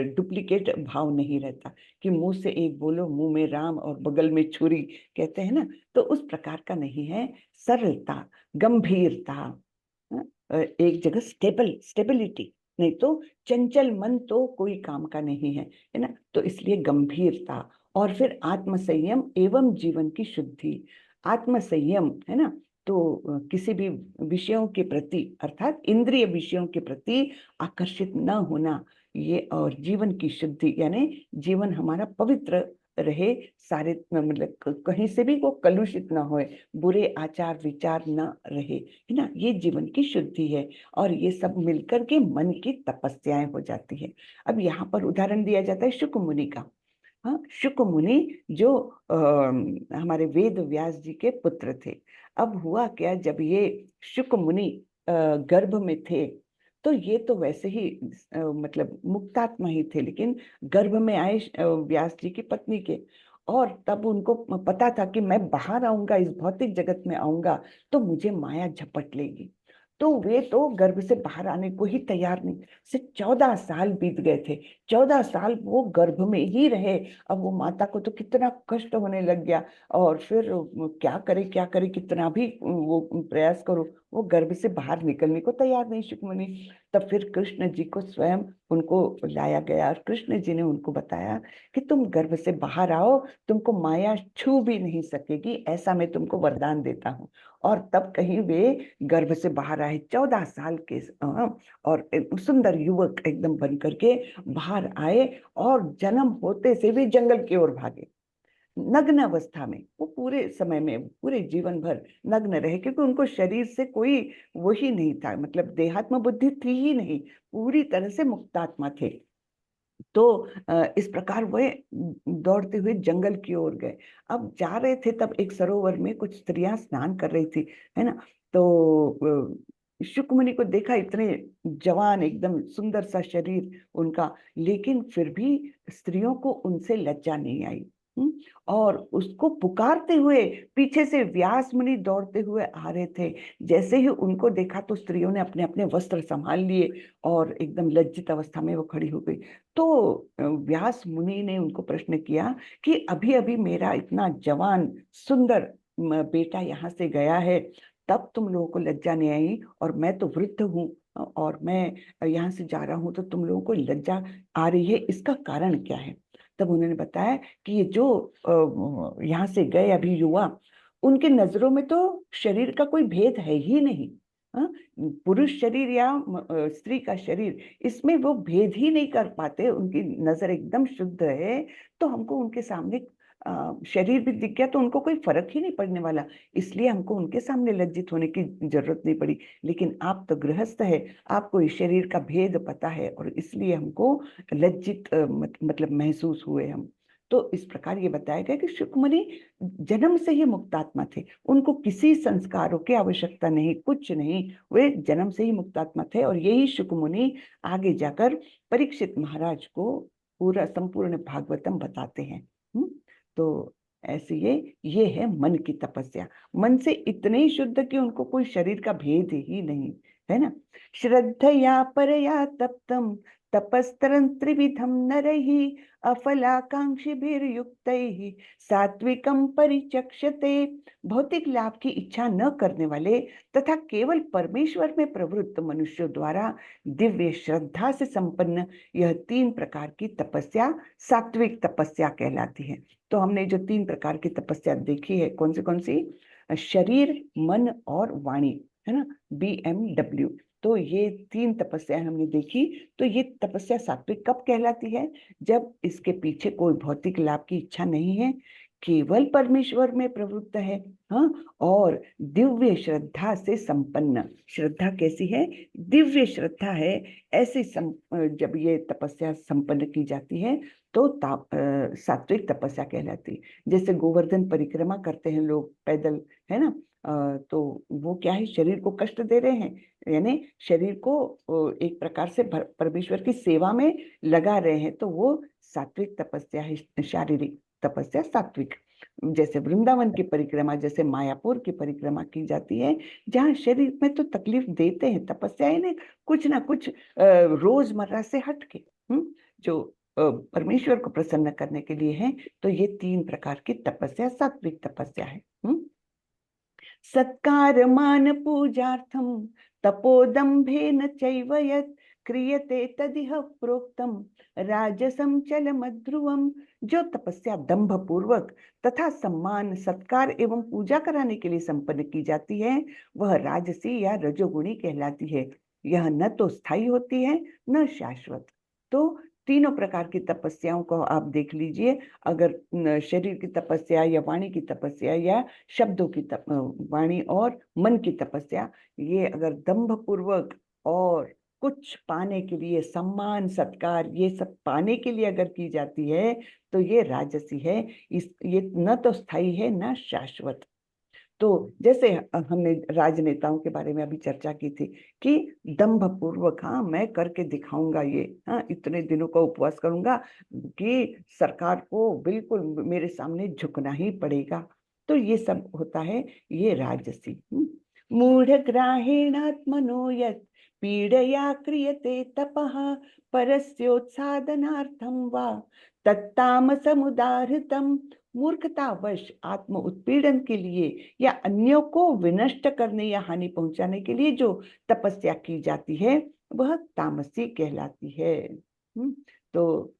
डुप्लीकेट भाव नहीं रहता, कि मुंह से एक बोलो मुंह में राम और बगल में छुरी, कहते हैं ना, तो उस प्रकार का नहीं है। सरलता, गंभीरता, एक जगह स्टेबिलिटी, नहीं तो चंचल मन तो कोई काम का नहीं है ना। तो इसलिए गंभीरता, और फिर आत्मसंयम एवं जीवन की शुद्धि। आत्मसंयम है ना, तो किसी भी विषयों के प्रति, अर्थात इंद्रिय विषयों के प्रति आकर्षित न होना, ये, और जीवन की शुद्धि यानी जीवन हमारा पवित्र रहे, सारे मतलब कहीं से भी वो कलुषित ना होए, बुरे आचार विचार ना रहे, है ना। ये जीवन की शुद्धि है और ये सब मिलकर के मन की तपस्याएं हो जाती है। अब यहाँ पर उदाहरण दिया जाता है शुक मुनि का। हाँ, शुक मुनि जो हमारे वेद व्यास जी के पुत्र थे। अब हुआ क्या, जब ये शुक मुनि गर्भ में थे, तो ये तो वैसे ही मतलब मुक्तात्मा ही थे, लेकिन गर्भ में आए व्यास जी की पत्नी के। और तब उनको पता था कि मैं बाहर आऊंगा, इस भौतिक जगत में आऊंगा तो मुझे माया झपट लेगी। तो वे तो गर्भ से बाहर आने को ही तैयार नहीं। से 14 साल बीत गए थे, 14 साल वो गर्भ में ही रहे। अब वो माता को तो कितना कष्ट होने लग गया, और फिर क्या करे, कितना भी वो प्रयास करो, वो गर्भ से बाहर निकलने को तैयार नहीं शुकमुनि। तब फिर कृष्ण जी को स्वयं उनको लाया गया और कृष्ण जी ने उनको बताया कि तुम गर्भ से बाहर आओ, तुमको माया छू भी नहीं सकेगी, ऐसा मैं तुमको वरदान देता हूँ। और तब कहीं वे गर्भ से बाहर आए 14 साल के और एक सुंदर युवक एकदम बन करके बाहर आए, और जन्म होते से भी जंगल की ओर भागे, नग्न अवस्था में। वो पूरे समय में, पूरे जीवन भर नग्न रहे, क्योंकि उनको शरीर से कोई वही नहीं था, मतलब देहात्म बुद्धि थी ही नहीं, पूरी तरह से मुक्तात्मा थे। तो इस प्रकार वे दौड़ते हुए जंगल की ओर गए। अब जा रहे थे, तब एक सरोवर में कुछ स्त्रियां स्नान कर रही थी, है ना। तो शुक मुनि को देखा, इतने जवान, एकदम सुंदर सा शरीर उनका, लेकिन फिर भी स्त्रियों को उनसे लज्जा नहीं आई। हम्म, और उसको पुकारते हुए पीछे से व्यास मुनि दौड़ते हुए आ रहे थे। जैसे ही उनको देखा तो स्त्रियों ने अपने अपने वस्त्र संभाल लिए और एकदम लज्जित अवस्था में वो खड़ी हो गई। तो व्यास मुनि ने उनको प्रश्न किया कि अभी अभी मेरा इतना जवान सुंदर बेटा यहाँ से गया है, तब तुम लोगों को लज्जा नहीं आई, और मैं तो वृद्ध हूँ और मैं यहाँ से जा रहा हूँ, तो तुम लोगों को लज्जा आ रही है, इसका कारण क्या है। तब उन्होंने बताया कि ये जो यहाँ से गए अभी युवा, उनके नजरों में तो शरीर का कोई भेद है ही नहीं। हाँ, पुरुष शरीर या स्त्री का शरीर, इसमें वो भेद ही नहीं कर पाते, उनकी नजर एकदम शुद्ध है। तो हमको उनके सामने शरीर भी दिख गया तो उनको कोई फर्क ही नहीं पड़ने वाला, इसलिए हमको उनके सामने लज्जित होने की जरूरत नहीं पड़ी। लेकिन आप तो गृहस्थ है, आपको इस शरीर का भेद पता है, और इसलिए हमको लज्जित मतलब महसूस हुए हम। तो इस प्रकार ये बताया गया कि शुकमुनि जन्म से ही मुक्तात्मा थे, उनको किसी संस्कारों की आवश्यकता नहीं, कुछ नहीं, वे जन्म से ही मुक्तात्मा थे। और यही शुकमुनि आगे जाकर परीक्षित महाराज को पूरा संपूर्ण भागवतम बताते हैं। तो ऐसे ये है मन की तपस्या, मन से इतने शुद्ध कि उनको कोई शरीर का भेद ही नहीं, है ना। श्रद्धया परया तप्तम तपस्तरं त्रिविधम नरैः अफलाकांक्षिभिर्युक्तैः सात्विकं परिचक्षते। भौतिक लाभ की इच्छा न करने वाले तथा केवल परमेश्वर में प्रवृत्त मनुष्यों द्वारा दिव्य श्रद्धा से संपन्न यह 3 प्रकार की तपस्या सात्विक तपस्या कहलाती है। तो हमने जो 3 प्रकार की तपस्या देखी है, कौन सी, शरीर, मन और वाणी, है ना, BMW। तो ये 3 तपस्या हमने देखी। तो ये तपस्या सात्विक कब कहलाती है, जब इसके पीछे कोई भौतिक लाभ की इच्छा नहीं है, केवल परमेश्वर में प्रवृत्त है, हाँ, और दिव्य श्रद्धा से संपन्न। श्रद्धा कैसी है, दिव्य श्रद्धा है। ऐसे जब ये तपस्या संपन्न की जाती है तो सात्विक तपस्या कहलाती है। जैसे गोवर्धन परिक्रमा करते हैं लोग पैदल, है ना, तो वो क्या है, शरीर को कष्ट दे रहे हैं, यानी शरीर को एक प्रकार से परमेश्वर की सेवा में लगा रहे हैं, तो वो सात्विक तपस्या है, शारीरिक तपस्या सात्विक। जैसे वृंदावन की परिक्रमा, जैसे मायापुर की परिक्रमा की जाती है, जहाँ शरीर में तो तकलीफ देते हैं, तपस्या इन्हें कुछ ना कुछ रोजमर्रा से हटके, जो परमेश्वर को प्रसन्न करने के लिए है। तो ये 3 प्रकार की तपस्या सात्विक तपस्या है। सत्कार मान पूजार्थम तपोदम्भेन चैव यत् क्रियते तदिह प्रोक्तम राजसं चलमध्रुवम। जो तपस्या दंभ पूर्वक तथा सम्मान, सत्कार एवं पूजा कराने के लिए संपन्न की जाती है, वह राजसी या रजोगुणी कहलाती है। यह न तो स्थायी होती है न शाश्वत। तो तीनों प्रकार की तपस्याओं को आप देख लीजिए। अगर शरीर की तपस्या या वाणी की तपस्या या शब्दों की वाणी और मन की तपस्या, ये अगर दंभ पूर्वक और कुछ पाने के लिए, सम्मान सत्कार, ये सब पाने के लिए अगर की जाती है तो ये राजसी है। ये न तो स्थायी है न शाश्वत। तो जैसे हमने राजनेताओं के बारे में अभी चर्चा की थी कि दंभ पूर्वक, हाँ मैं करके दिखाऊंगा ये, हाँ इतने दिनों का उपवास करूंगा कि सरकार को बिल्कुल मेरे सामने झुकना ही पड़ेगा। तो ये सब होता है, ये राजसी। मूढ़ ग्राहेणात्मनो यत् पीडया क्रियते तपः परस्योत्सादनार्थं वा तत्तामसमुदाहृतम्। मूर्खतावश आत्म उत्पीड़न के लिए या अन्यों को विनष्ट करने या हानि पहुंचाने के लिए जो तपस्या की जाती है वह तामसी कहलाती है। तो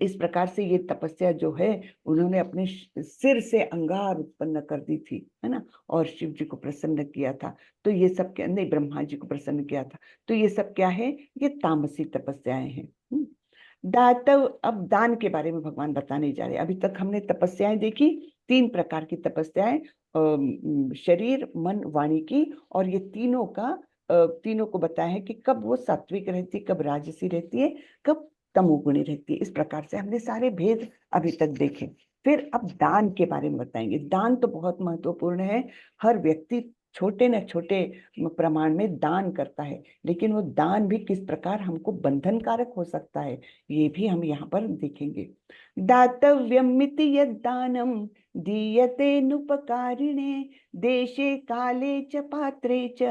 इस प्रकार से ये तपस्या जो है, उन्होंने अपने सिर से अंगार उत्पन्न कर दी थी, है ना, और शिव जी को प्रसन्न किया था। तो ये सब क्या, नहीं, ब्रह्मा जी को प्रसन्न किया था। तो ये सब क्या है, ये तामसी तपस्याएं हैं। दातव, अब दान के बारे में भगवान बताने जा रहे हैं। अभी तक हमने तपस्याएं देखी, 3 प्रकार की तपस्याएं, शरीर मन वाणी की, और ये तीनों का तीनों को बताया है कि कब वो सात्विक रहती है, कब राजसी रहती है, कब तमोगुणी रहती है। इस प्रकार से हमने सारे भेद अभी तक देखे। फिर अब दान के बारे में बताएंगे। दान तो बहुत महत्वपूर्ण है। हर व्यक्ति छोटे न छोटे प्रमाण में दान करता है, लेकिन वो दान भी किस प्रकार हमको बंधनकारक हो सकता है, ये भी हम यहाँ पर देखेंगे। दातव्यमिति यद्दानं दीयते नुपकारिणे देशे काले च पात्रे च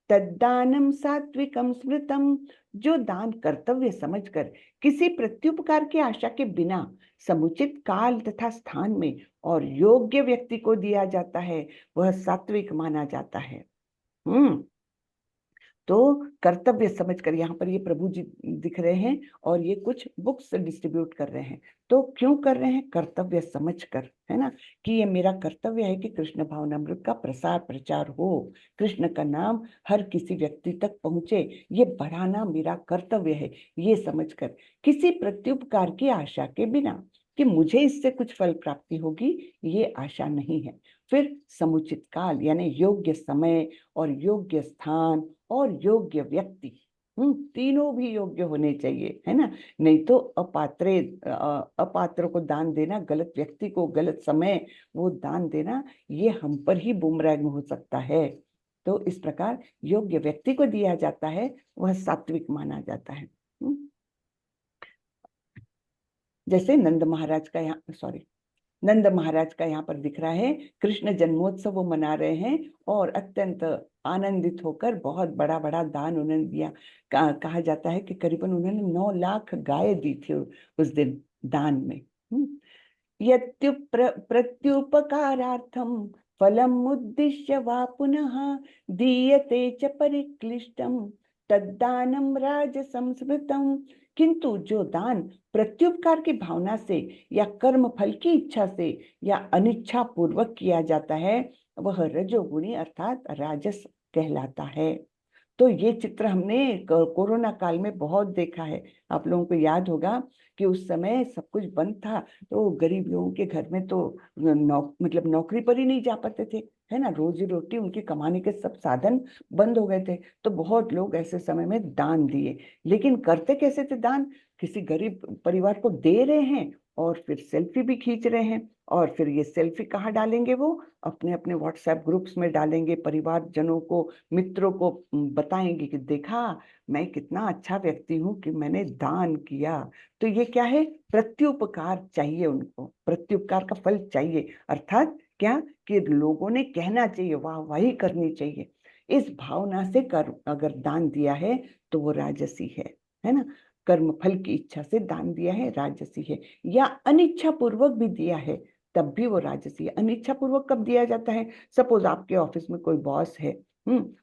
तद्दानं सात्विकं स्मृतम्। जो दान कर्तव्य समझकर किसी प्रत्युपकार की आशा के बिना समुचित काल तथा स्थान में और योग्य व्यक्ति को दिया जाता है, वह सात्विक माना जाता है। तो कर्तव्य समझकर, यहाँ पर ये प्रभु जी दिख रहे हैं और ये कुछ बुक्स डिस्ट्रीब्यूट कर रहे हैं। तो क्यों कर रहे हैं, कर्तव्य समझकर, है ना, कि ये मेरा कर्तव्य है कि कृष्ण भावनामृत का प्रसार प्रचार हो, कृष्ण का नाम हर किसी व्यक्ति तक पहुंचे, ये बढ़ाना मेरा कर्तव्य है। ये समझकर किसी प्रत्युपकार की आशा के बिना कि मुझे इससे कुछ फल प्राप्ति होगी, ये आशा नहीं है। फिर समुचित काल यानी योग्य समय और योग्य स्थान और योग्य व्यक्ति, तीनों भी योग्य होने चाहिए, है ना। नहीं तो अपात्र को दान देना, गलत व्यक्ति को गलत समय वो दान देना, ये हम पर ही बूमरैंग हो सकता है। तो इस प्रकार योग्य व्यक्ति को दिया जाता है, वह सात्विक माना जाता है। जैसे नंद महाराज का यहाँ पर दिख रहा है, कृष्ण जन्मोत्सव वो मना रहे हैं और अत्यंत आनंदित होकर बहुत बड़ा बड़ा दान उन्होंने दिया। कहा जाता है कि करीबन उन्होंने 9 लाख गाय दी थी उस दिन दान में। प्रत्युपकारार्थम फलम उद्दिश्य वा पुनः दीयते च परिक्लिष्टम तद्दानम राजसं स्मृतम्। किंतु जो दान प्रत्युपकार की भावना से या कर्म फल की इच्छा से या अनिच्छा पूर्वक किया जाता है, वह रजोगुणी अर्थात राजस कहलाता है। तो ये चित्र हमने कोरोना काल में बहुत देखा है। आप लोगों को याद होगा कि उस समय सब कुछ बंद था, तो गरीब लोगों के घर में तो मतलब नौकरी पर ही नहीं जा पाते थे, है ना, रोजी रोटी उनकी कमाने के सब साधन बंद हो गए थे। तो बहुत लोग ऐसे समय में दान दिए, लेकिन करते कैसे थे दान, किसी गरीब परिवार को दे रहे हैं और फिर सेल्फी भी खींच रहे हैं, और फिर ये सेल्फी कहाँ डालेंगे, वो अपने अपने व्हाट्सएप ग्रुप्स में डालेंगे, परिवार जनों को, मित्रों को बताएंगे कि देखा मैं कितना अच्छा व्यक्ति हूँ कि मैंने दान किया। तो ये क्या है, प्रत्युपकार चाहिए, उनको प्रत्युपकार का फल चाहिए, अर्थात क्या कि लोगों ने कहना चाहिए, वाह वाही करनी चाहिए। इस भावना से कर अगर दान दिया है तो वो राजसी है ना। कर्म फल की इच्छा से दान दिया है, राजसी है। या अनिच्छा पूर्वक भी दिया है, तब भी वो राजसी है। अनिच्छा पूर्वक कब दिया जाता है, सपोज आपके ऑफिस में कोई बॉस है,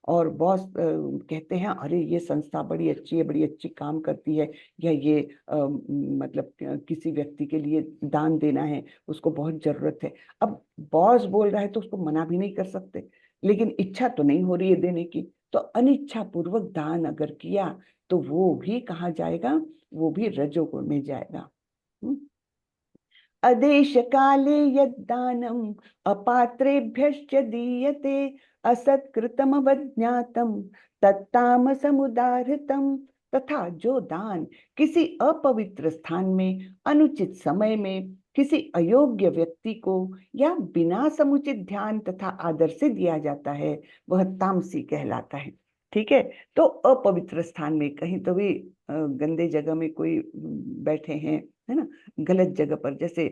और बॉस कहते हैं अरे ये संस्था बड़ी अच्छी है, बड़ी अच्छी काम करती है, या ये मतलब किसी व्यक्ति के लिए दान देना है, उसको बहुत जरूरत है। अब बॉस बोल रहा है तो उसको मना भी नहीं कर सकते, लेकिन इच्छा तो नहीं हो रही है देने की, तो अनिच्छा पूर्वक दान अगर किया तो वो भी कहाँ जाएगा, वो भी रजोगुण में जाएगा। अदेश काले यद्दानम अपात्रेभ्यश्च दीयते असत्कृतम अवज्ञातम तत्तामसमुदाहृतम। तथा जो दान किसी अपवित्र स्थान में अनुचित समय में किसी अयोग्य व्यक्ति को या बिना समुचित ध्यान तथा आदर से दिया जाता है वह तामसी कहलाता है। ठीक है, तो अपवित्र स्थान में कहीं तो भी गंदे जगह में कोई बैठे हैं, है ना, गलत जगह पर, जैसे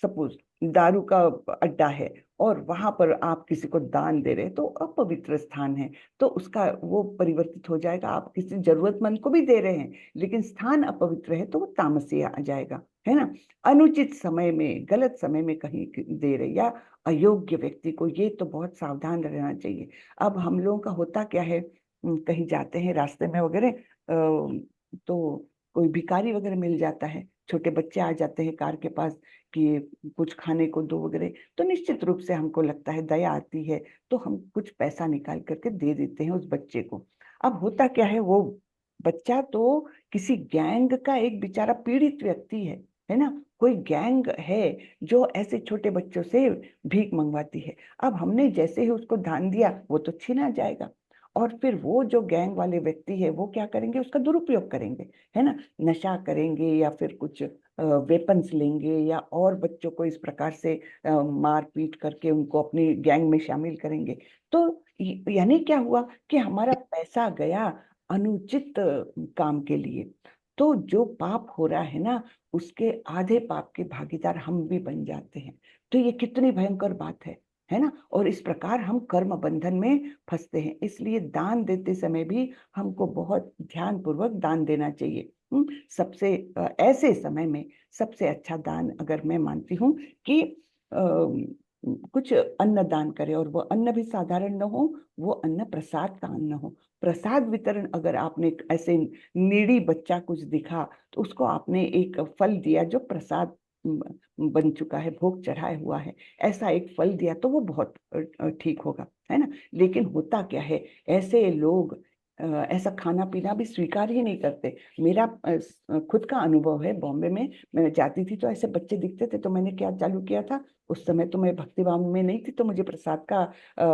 सपोज दारू का अड्डा है और वहां पर आप किसी को दान दे रहे हैं तो अपवित्र स्थान है, तो उसका वो परिवर्तित हो जाएगा। आप किसी जरूरतमंद को भी दे रहे हैं लेकिन स्थान अपवित्र है तो वो तामसी आ जाएगा, है ना। अनुचित समय में, गलत समय में कहीं दे रहे या अयोग्य व्यक्ति को, ये तो बहुत सावधान रहना चाहिए। अब हम लोगों का होता क्या है, कहीं जाते हैं रास्ते में वगैरह, तो कोई भिखारी वगैरह मिल जाता है, छोटे बच्चे आ जाते हैं कार के पास कि कुछ खाने को दो वगैरह, तो निश्चित रूप से हमको लगता है, दया आती है, तो हम कुछ पैसा निकाल करके दे देते हैं उस बच्चे को। अब होता क्या है, वो बच्चा तो किसी गैंग का एक बेचारा पीड़ित व्यक्ति है ना, कोई गैंग है जो ऐसे छोटे बच्चों से भीख मंगवाती है। अब हमने जैसे ही उसको दान दिया वो तो छीना जाएगा, और फिर वो जो गैंग वाले व्यक्ति है वो क्या करेंगे, उसका दुरुपयोग करेंगे, है ना, नशा करेंगे या फिर कुछ वेपन्स लेंगे या और बच्चों को इस प्रकार से मार पीट करके उनको अपनी गैंग में शामिल करेंगे। तो यानी क्या हुआ कि हमारा पैसा गया अनुचित काम के लिए। तो जो पाप हो रहा है ना, उसके आधे पाप के भागीदार हम भी बन जाते हैं। तो ये कितनी भयंकर बात है ना। और इस प्रकार हम कर्म बंधन में फंसते हैं। इसलिए दान देते समय भी हमको बहुत ध्यान पूर्वक दान देना चाहिए। सबसे ऐसे समय में सबसे अच्छा दान अगर मैं मानती हूँ कि कुछ अन्न दान करे, और वो अन्न भी साधारण न हो, वो अन्न प्रसाद का अन्न हो। प्रसाद वितरण, अगर आपने ऐसे नीडी बच्चा कुछ दिखा तो उसको आपने एक फल दिया जो प्रसाद बन चुका है, भोग चढ़ाया हुआ है, ऐसा एक फल दिया तो वो बहुत ठीक होगा, है ना। लेकिन होता क्या है, ऐसे लोग ऐसा खाना पीना भी स्वीकार ही नहीं करते। मेरा खुद का अनुभव है, बॉम्बे में मैं जाती थी तो ऐसे बच्चे दिखते थे, तो मैंने क्या चालू किया था, उस समय तो मैं भक्ति भाव में नहीं थी तो मुझे प्रसाद का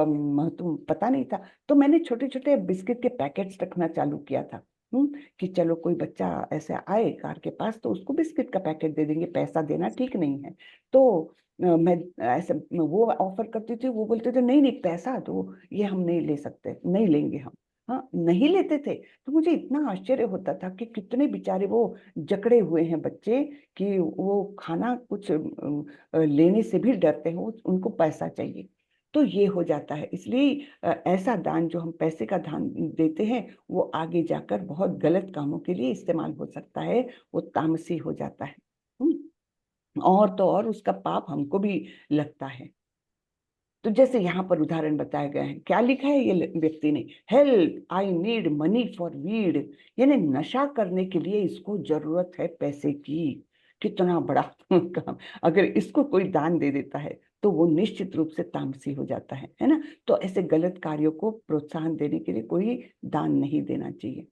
महत्व पता नहीं था, तो मैंने छोटे छोटे बिस्किट के पैकेट्स रखना चालू किया था। कि चलो कोई बच्चा ऐसे आए कार के पास तो उसको बिस्किट का पैकेट दे देंगे, पैसा देना ठीक नहीं है। तो मैं ऐसे वो ऑफर करती थी, वो बोलते थे नहीं नहीं पैसा दो, ये हम नहीं ले सकते, नहीं लेंगे हम। हाँ, नहीं लेते थे। तो मुझे इतना आश्चर्य होता था कि कितने बेचारे वो जकड़े हुए हैं बच्चे, कि वो खाना कुछ लेने से भी डरते हैं, उनको पैसा चाहिए। तो ये हो जाता है। इसलिए ऐसा दान जो हम पैसे का दान देते हैं वो आगे जाकर बहुत गलत कामों के लिए इस्तेमाल हो सकता है, वो तामसी हो जाता है। और तो और उसका पाप हमको भी लगता है। तो जैसे यहाँ पर उदाहरण बताया गया है, क्या लिखा है ये व्यक्ति ने, help I need money for weed, यानी नशा करने के लिए इसको जरूरत है पैसे की। कितना बड़ा काम, अगर इसको कोई दान दे देता है तो वो निश्चित रूप से तामसी हो जाता है ना। तो ऐसे गलत कार्यों को प्रोत्साहन देने के लिए कोई दान नहीं देना चाहिए।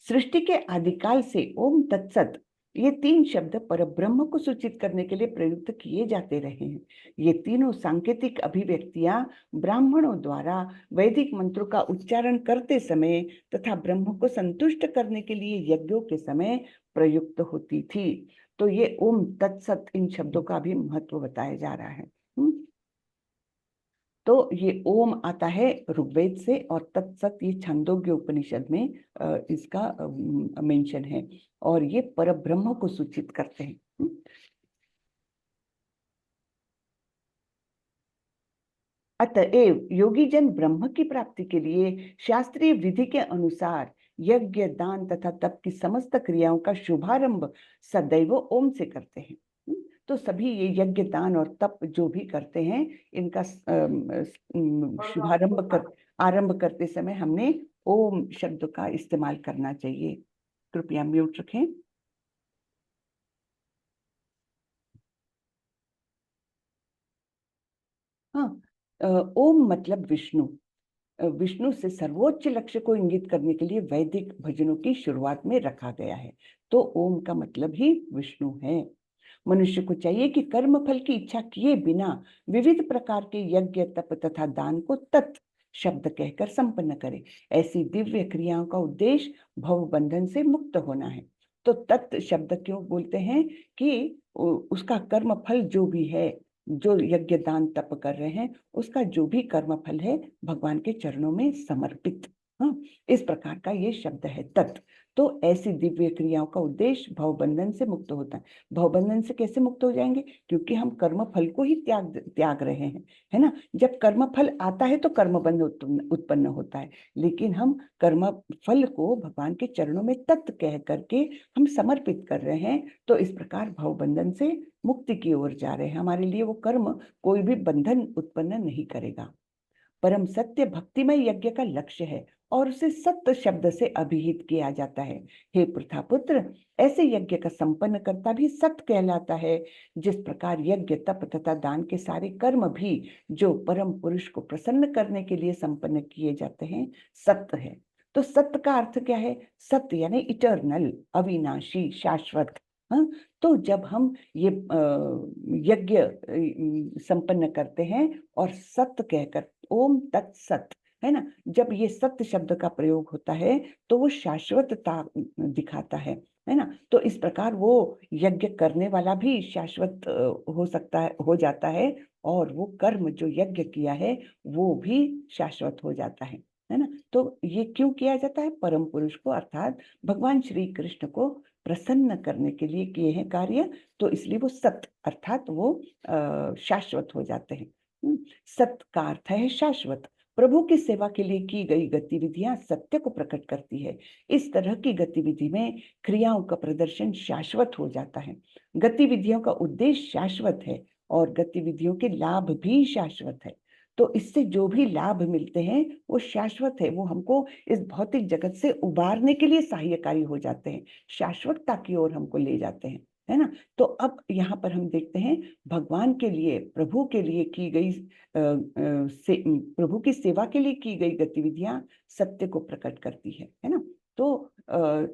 सृष्टि के आदिकाल से ओम तत्सत ये तीन शब्द परब्रह्म को सूचित करने के लिए प्रयुक्त किए जाते रहे हैं। ये तीनों सांकेतिक अभिव्यक्तियां ब्राह्मणों द्वारा वैदिक मंत्रों का उच्चारण करते समय तथा ब्रह्म को संतुष्ट करने के लिए यज्ञों के समय प्रयुक्त होती थी। तो ये ओम तत्सत इन शब्दों का भी महत्व बताया जा रहा है। तो ये ओम आता है ऋग्वेद से, और तत्सत ये छांदोग्य उपनिषद में इसका मेंशन है, और ये परब्रह्म को सूचित करते हैं। अतएव योगी जन ब्रह्म की प्राप्ति के लिए शास्त्रीय विधि के अनुसार यज्ञ दान तथा तप की समस्त क्रियाओं का शुभारंभ सदैव ओम से करते हैं। तो सभी ये यज्ञ दान और तप जो भी करते हैं इनका शुभारंभ कर आरंभ करते समय हमने ओम शब्द का इस्तेमाल करना चाहिए। कृपया म्यूट रखें। हाँ, ओम मतलब विष्णु, विष्णु से सर्वोच्च लक्ष्य को इंगित करने के लिए वैदिक भजनों की शुरुआत में रखा गया है। तो ओम का मतलब ही विष्णु है। मनुष्य को चाहिए कि कर्म फल की इच्छा किए बिना विविध प्रकार के यज्ञ तप तथा दान को तत् शब्द कहकर संपन्न करे। ऐसी दिव्य क्रियाओं का उद्देश्य भव बंधन से मुक्त होना है। तो तत् शब्द क्यों बोलते हैं कि उसका कर्म फल जो भी है, जो यज्ञ दान तप कर रहे हैं, उसका जो भी कर्म फल है भगवान के चरणों में समर्पित। हाँ, इस प्रकार का ये शब्द है तत्। तो ऐसी दिव्य क्रियाओं का उद्देश्य भवबंधन से मुक्त होता है। भवबंधन से कैसे मुक्त हो जाएंगे? क्योंकि हम कर्म फल को ही त्याग रहे हैं, है ना। जब कर्म फल आता है तो कर्म बंध उत्पन्न होता है, लेकिन हम कर्म फल को भगवान के चरणों में तत् कह करके हम समर्पित कर रहे हैं। तो इस प्रकार भवबंधन से मुक्ति की ओर जा रहे हैं। हमारे लिए वो कर्म कोई भी बंधन उत्पन्न नहीं करेगा। परम सत्य भक्तिमय यज्ञ का लक्ष्य है और उसे सत्य शब्द से अभिहित किया जाता है। हे पृथापुत्र, ऐसे यज्ञ का संपन्न करता भी सत्य कहलाता है। जिस प्रकार यज्ञ तप तथा दान के सारे कर्म भी जो परम पुरुष को प्रसन्न करने के लिए संपन्न किए जाते हैं, सत्य है। तो सत्य का अर्थ क्या है? सत्य यानी इटर्नल, अविनाशी, शाश्वत। हाँ, तो जब हम ये यज्ञ संपन्न करते हैं और सत्य कहकर ओम तत्सत, है ना, जब ये सत्य शब्द का प्रयोग होता है तो वो शाश्वतता दिखाता है ना। तो इस प्रकार वो यज्ञ करने वाला भी शाश्वत हो सकता है, हो जाता है, और वो कर्म जो यज्ञ किया है वो भी शाश्वत हो जाता है ना। तो ये क्यों किया जाता है? परम पुरुष को अर्थात भगवान श्री कृष्ण को प्रसन्न करने के लिए किए हैं कार्य, तो इसलिए वो सत्य अर्थात वो शाश्वत हो जाते हैं। सत्य का अर्थ है शाश्वत। प्रभु की सेवा के लिए की गई गतिविधियां सत्य को प्रकट करती है। इस तरह की गतिविधि में क्रियाओं का प्रदर्शन शाश्वत हो जाता है। गतिविधियों का उद्देश्य शाश्वत है और गतिविधियों के लाभ भी शाश्वत है। तो इससे जो भी लाभ मिलते हैं वो शाश्वत है, वो हमको इस भौतिक जगत से उबारने के लिए सहायकारी हो जाते हैं, शाश्वतता की ओर हमको ले जाते हैं, है ना। तो अब यहाँ पर हम देखते हैं भगवान के लिए, प्रभु के लिए की गई प्रभु की सेवा के लिए की गई गतिविधियां सत्य को प्रकट करती है ना। तो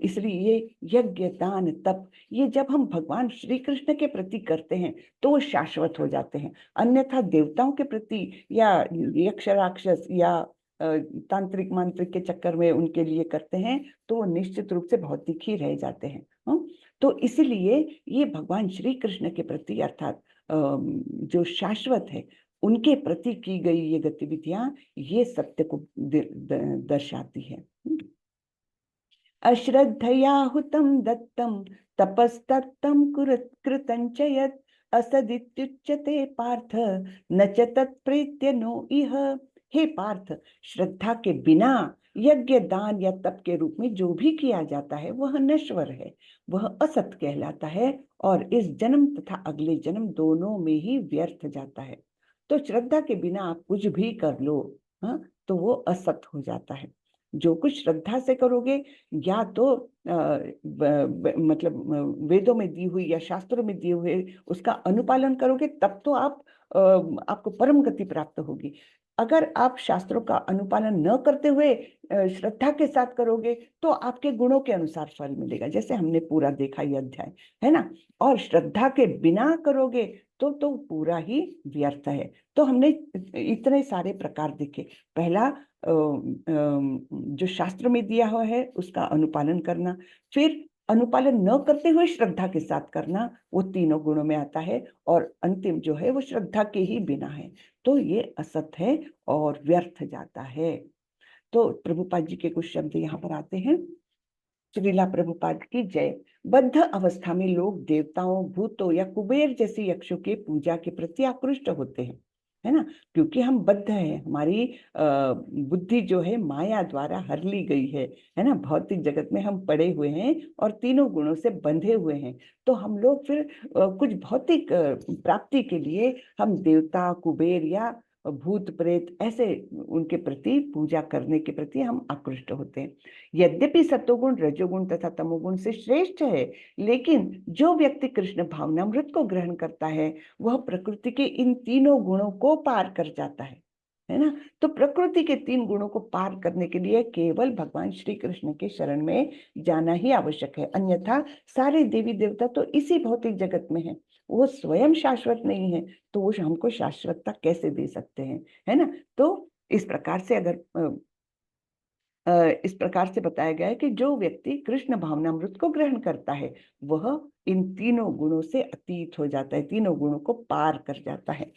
इसलिए ये यज्ञ दान तप, ये जब हम भगवान श्री कृष्ण के प्रति करते हैं तो वो शाश्वत हो जाते हैं। अन्यथा देवताओं के प्रति या यक्ष राक्षस या तांत्रिक मांत्रिक के चक्कर में उनके लिए करते हैं तो वो निश्चित रूप से भौतिक ही रह जाते हैं। तो इसीलिए ये भगवान श्री कृष्ण के प्रति अर्थात जो शाश्वत है उनके प्रति की गई ये गतिविधियां ये सत्य को दर्शाती है। अश्रद्धया हुतं दत्तं तपस्तत्तं कृतं च यत् असदित्युच्यते पार्थ न च तत्प्रीत्य नो इह। हे पार्थ, श्रद्धा के बिना यज्ञ दान या तप के रूप में जो भी किया जाता है वह नश्वर है, वह असत कहलाता है और इस जन्म तथा अगले जन्म दोनों में ही व्यर्थ जाता है। तो श्रद्धा के बिना आप कुछ भी कर लो, हाँ, तो वो असत हो जाता है। जो कुछ श्रद्धा से करोगे या तो मतलब वेदों में दी हुई या शास्त्रों में दिए हुए उसका अनुपालन करोगे तब तो आपको परम गति प्राप्त होगी। अगर आप शास्त्रों का अनुपालन न करते हुए श्रद्धा के साथ करोगे तो आपके गुणों के अनुसार फल मिलेगा, जैसे हमने पूरा देखा ये अध्याय, है ना। और श्रद्धा के बिना करोगे तो पूरा ही व्यर्थ है। तो हमने इतने सारे प्रकार देखे। पहला जो शास्त्र में दिया हुआ है उसका अनुपालन करना, फिर अनुपालन न करते हुए श्रद्धा के साथ करना, वो तीनों गुणों में आता है, और अंतिम जो है वो श्रद्धा के ही बिना है, तो ये असत है और व्यर्थ जाता है। तो प्रभुपाद जी के कुछ शब्द यहाँ पर आते हैं। श्रीला प्रभुपाद की जय। बद्ध अवस्था में लोग देवताओं, भूतों या कुबेर जैसे यक्षों के पूजा के प्रति आकृष्ट होते हैं, है ना, क्योंकि हम बद्ध हैं, हमारी बुद्धि जो है माया द्वारा हर ली गई है ना। भौतिक जगत में हम पड़े हुए हैं और तीनों गुणों से बंधे हुए हैं। तो हम लोग फिर कुछ भौतिक प्राप्ति के लिए हम देवता, कुबेर या भूत प्रेत ऐसे उनके प्रति पूजा करने के प्रति हम आकृष्ट होते हैं। यद्यपि सत्वगुण, रजोगुण तथा तमोगुण से श्रेष्ठ है, लेकिन जो व्यक्ति कृष्ण भावनामृत को ग्रहण करता है वह प्रकृति के इन तीनों गुणों को पार कर जाता है है ना। तो प्रकृति के 3 गुणों को पार करने के लिए केवल भगवान श्री कृष्ण के शरण में जाना ही आवश्यक है, अन्यथा सारे देवी देवता तो इसी भौतिक जगत में है, वो स्वयं शाश्वत नहीं है, तो वो हमको शाश्वतता कैसे दे सकते हैं, है ना। तो इस प्रकार से इस प्रकार से बताया गया है कि जो व्यक्ति कृष्ण भावनामृत को ग्रहण करता है वह इन तीनों गुणों से अतीत हो जाता है, तीनों गुणों को पार कर जाता है।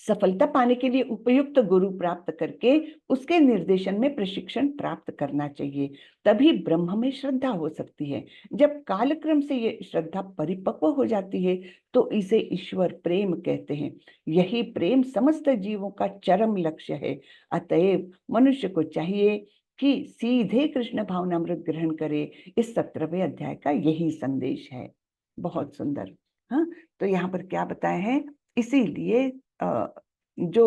सफलता पाने के लिए उपयुक्त गुरु प्राप्त करके उसके निर्देशन में प्रशिक्षण प्राप्त करना चाहिए, तभी ब्रह्म में श्रद्धा हो सकती है। जब कालक्रम से ये श्रद्धा परिपक्व हो जाती है तो इसे ईश्वर प्रेम कहते हैं। यही प्रेम समस्त जीवों का चरम लक्ष्य है। अतएव मनुष्य को चाहिए कि सीधे कृष्ण भावनामृत ग्रहण करे। इस 17वें अध्याय का यही संदेश है। बहुत सुंदर। हाँ, तो यहाँ पर क्या बताया है, इसीलिए जो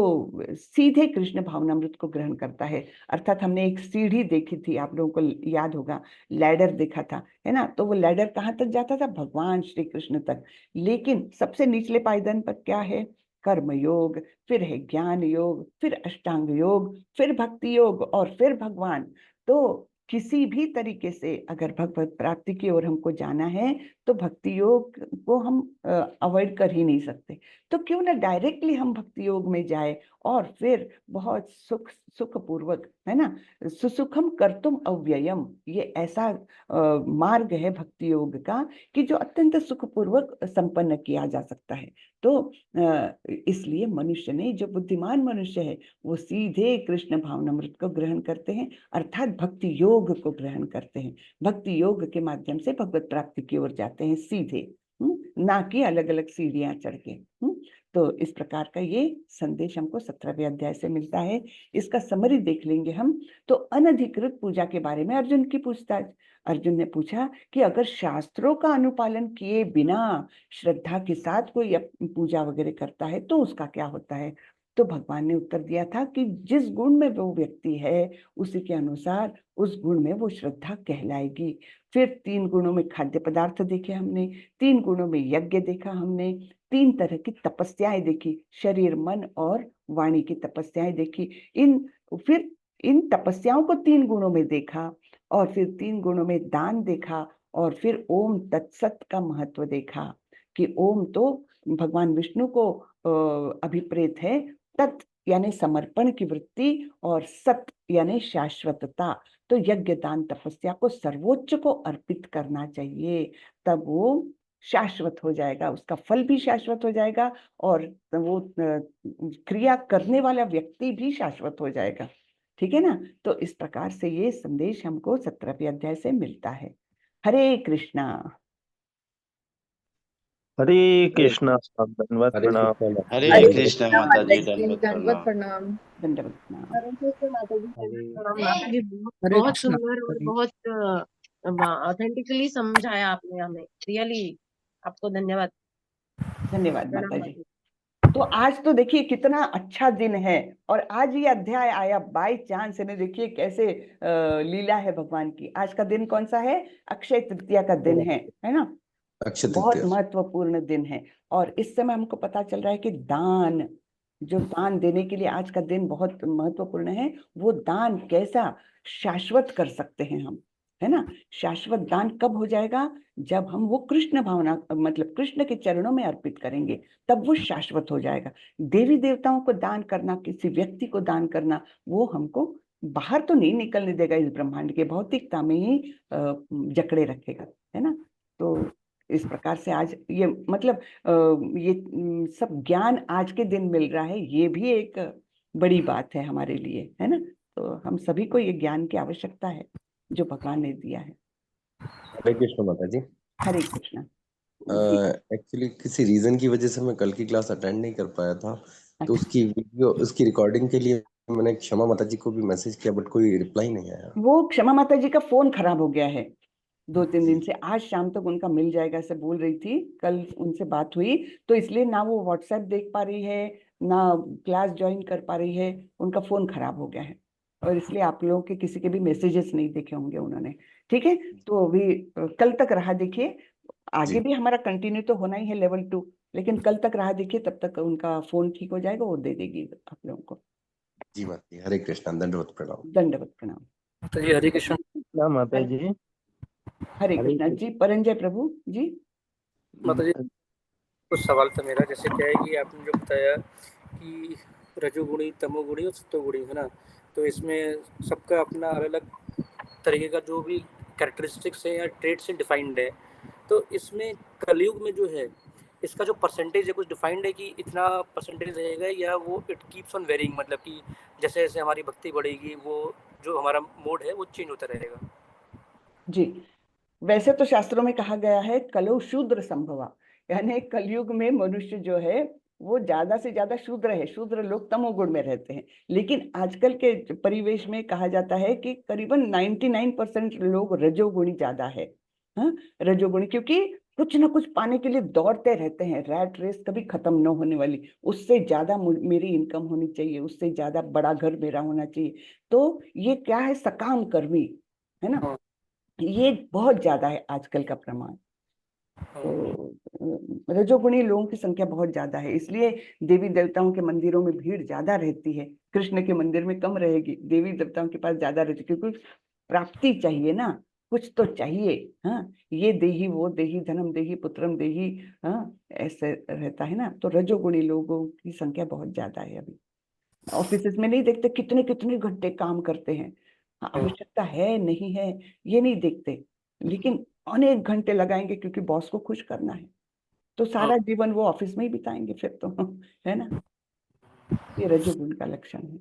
सीधे कृष्ण भावनामृत को ग्रहण करता है, अर्थात हमने एक सीढ़ी देखी थी, आप लोगों को याद होगा, लैडर देखा था, है ना। तो वो लैडर कहाँ तक जाता था, भगवान श्री कृष्ण तक। लेकिन सबसे निचले पायदान पर क्या है, कर्म योग, फिर है ज्ञान योग, फिर अष्टांग योग, फिर भक्ति योग और फिर भगवान। तो किसी भी तरीके से अगर भगवत प्राप्ति की ओर हमको जाना है तो भक्ति योग को हम अवॉइड कर ही नहीं सकते। तो क्यों ना डायरेक्टली हम भक्ति योग में जाए और फिर बहुत सुखपूर्वक, है ना, सुसुखम कर्तुम अव्ययम, ये ऐसा मार्ग है भक्ति योग का कि जो अत्यंत सुखपूर्वक संपन्न किया जा सकता है। तो इसलिए मनुष्य ने, जो बुद्धिमान मनुष्य है, वो सीधे कृष्ण भावनामृत को ग्रहण करते हैं, अर्थात भक्ति योग को ग्रहण करते हैं। भक्ति योग के माध्यम से भगवत प्राप्ति की ओर जाते हैं सीधे, ना कि अलग अलग सीढ़ियां चढ़ के। तो इस प्रकार का ये संदेश हमको 17वें अध्याय से मिलता है। इसका समरी देख लेंगे हम। तो अनधिकृत पूजा के बारे में अर्जुन की पूछताछ। अर्जुन ने पूछा कि अगर शास्त्रों का अनुपालन किए बिना श्रद्धा के साथ कोई पूजा वगैरह करता है तो उसका क्या होता है। तो भगवान ने उत्तर दिया था कि जिस गुण में वो व्यक्ति है उसी के अनुसार उस गुण में वो श्रद्धा कहलाएगी। फिर 3 गुणों में खाद्य पदार्थ देखे हमने, 3 गुणों में यज्ञ देखा हमने, 3 तरह की तपस्याएं देखी, शरीर मन और वाणी की तपस्याएं देखी। फिर इन तपस्याओं को 3 गुणों में देखा और फिर 3 गुणों में दान देखा और फिर ओम तत्सत का महत्व देखा कि ओम तो भगवान विष्णु को अभिप्रेत है, तत् यानी समर्पण की वृत्ति और सत यानी शाश्वतता। तो यज्ञ दान तपस्या को सर्वोच्च को अर्पित करना चाहिए, तब वो शाश्वत हो जाएगा, उसका फल भी शाश्वत हो जाएगा और वो क्रिया करने वाला व्यक्ति भी शाश्वत हो जाएगा। ठीक है ना। तो इस प्रकार से ये संदेश हमको 17वें अध्याय से मिलता है। हरे कृष्णा। हरे कृष्णा। धन्यवाद, हरे प्रणाम। कृष्णा माता हरे जी, हरे दंडवत कृष्ण कृष्णा माता माता जी, जी, दंडवत दंडवत प्रणाम। प्रणाम। दंडवत प्रणाम। हरे कृष्ण माता जी, हरे प्रणाम माता जी। हरे बहुत कृष्णा सुंदर माता और जी। बहुत ऑथेंटिकली समझाया आपने हमें, रियली आपको धन्यवाद। धन्यवाद प्रणाम माता माता जी। जी। तो आज तो देखिए कितना अच्छा दिन है और आज ये अध्याय आया बाय चांस है। देखिए कैसे लीला है भगवान की। आज का दिन कौन सा है, अक्षय तृतीया का दिन है ना। अक्षय बहुत तृतीया। महत्वपूर्ण दिन है और इस समय हमको पता चल रहा है कि दान, जो दान देने के लिए आज का दिन बहुत महत्वपूर्ण है, वो दान कैसा शाश्वत कर सकते हैं हम, है ना। शाश्वत दान कब हो जाएगा, जब हम वो कृष्ण भावना मतलब कृष्ण के चरणों में अर्पित करेंगे, तब वो शाश्वत हो जाएगा। देवी देवताओं को दान करना, किसी व्यक्ति को दान करना, वो हमको बाहर तो नहीं निकलने देगा, इस ब्रह्मांड के भौतिकता में ही जकड़े रखेगा, है ना। तो इस प्रकार से आज ये मतलब ये सब ज्ञान आज के दिन मिल रहा है, ये भी एक बड़ी बात है हमारे लिए, है ना। तो हम सभी को ये ज्ञान की आवश्यकता है जो भगवान ने दिया है। हरे कृष्ण माता जी। हरे कृष्णा। एक्चुअली किसी रीजन की वजह से मैं कल की क्लास अटेंड नहीं कर पाया था, तो अच्छा, उसकी वीडियो, उसकी रिकॉर्डिंग के लिए मैंने क्षमा माता जी को भी मैसेज किया, बट कोई रिप्लाई नहीं आया। वो क्षमा माता जी का फोन खराब हो गया है 2-3 दिन से। आज शाम तक उनका मिल जाएगा ऐसे बोल रही थी, कल उनसे बात हुई, तो इसलिए ना वो व्हाट्सएप देख पा रही है ना क्लास ज्वाइन कर पा रही है, उनका फोन खराब हो गया है और इसलिए आप लोगों के किसी के भी मैसेजेस नहीं देखे होंगे उन्होंने। ठीक है, तो अभी कल तक रहा। देखिए आगे जी भी हमारा कंटिन्यू तो होना ही है लेवल 2, लेकिन कल तक राह देखिए, तब तक उनका फोन ठीक हो जाएगा, वो दे देगी आप लोगों को। जी माता जी, हरे कृष्णा, दंडवत प्रणाम। दंडवत प्रणाम। तो जी हरे कृष्ण। कृष्णा माता जी। हरे हरे कृष्णा जी। परंजय प्रभु जी। माता जी कुछ सवाल था मेरा, जैसे क्या है कि आपने जो बताया कि रजोगुणी, तमोगुणी और सत्वगुणी है ना, तो इसमें सबका अपना अलग अलग तरीके का जो भी कैरेक्टरिस्टिक्स है या ट्रेड्स हैं डिफाइंड है। तो इसमें कलयुग में जो है इसका जो परसेंटेज है कुछ डिफाइंड है कि इतना परसेंटेज रहेगा, या वो इट कीप्स ऑन वेरिंग, मतलब कि जैसे जैसे हमारी भक्ति बढ़ेगी वो जो हमारा मोड है वो चेंज होता रहेगा? जी, वैसे तो शास्त्रों में कहा गया है कलौ शूद्र संभवा, यानी कलयुग में मनुष्य जो है वो ज्यादा से ज्यादा शूद्र है। शूद्र लोग तमोगुण में रहते हैं, लेकिन आजकल के परिवेश में कहा जाता है कि करीबन 99% लोग रजोगुणी ज्यादा है। हाँ, रजोगुणी, क्योंकि कुछ ना कुछ पाने के लिए दौड़ते रहते हैं, रैट रेस कभी खत्म न होने वाली। उससे ज्यादा मेरी इनकम होनी चाहिए, उससे ज्यादा बड़ा घर मेरा होना चाहिए। तो ये क्या है, सकाम कर्मी है ना, ये बहुत ज्यादा है आजकल का प्रमाण। तो रजोगुणी लोगों की संख्या बहुत ज्यादा है, इसलिए देवी देवताओं के मंदिरों में भीड़ ज्यादा रहती है। कृष्ण के मंदिर में कम रहेगी, देवी देवताओं के पास ज्यादा रहती है, क्योंकि प्राप्ति चाहिए ना, कुछ तो चाहिए। हाँ, ये देही वो देही, धनम देही पुत्रम देही, हाँ ऐसे रहता है ना। तो रजोगुणी लोगों की संख्या बहुत ज्यादा है अभी। ऑफिस में नहीं देखते कितने कितने घंटे काम करते हैं, हाँ, आवश्यकता है नहीं है ये नहीं देखते, लेकिन अनेक घंटे लगाएंगे क्योंकि बॉस को खुश करना है। तो सारा जीवन वो ऑफिस में ही बिताएंगे फिर तो, है ना। ये रजोगुण का लक्षण है।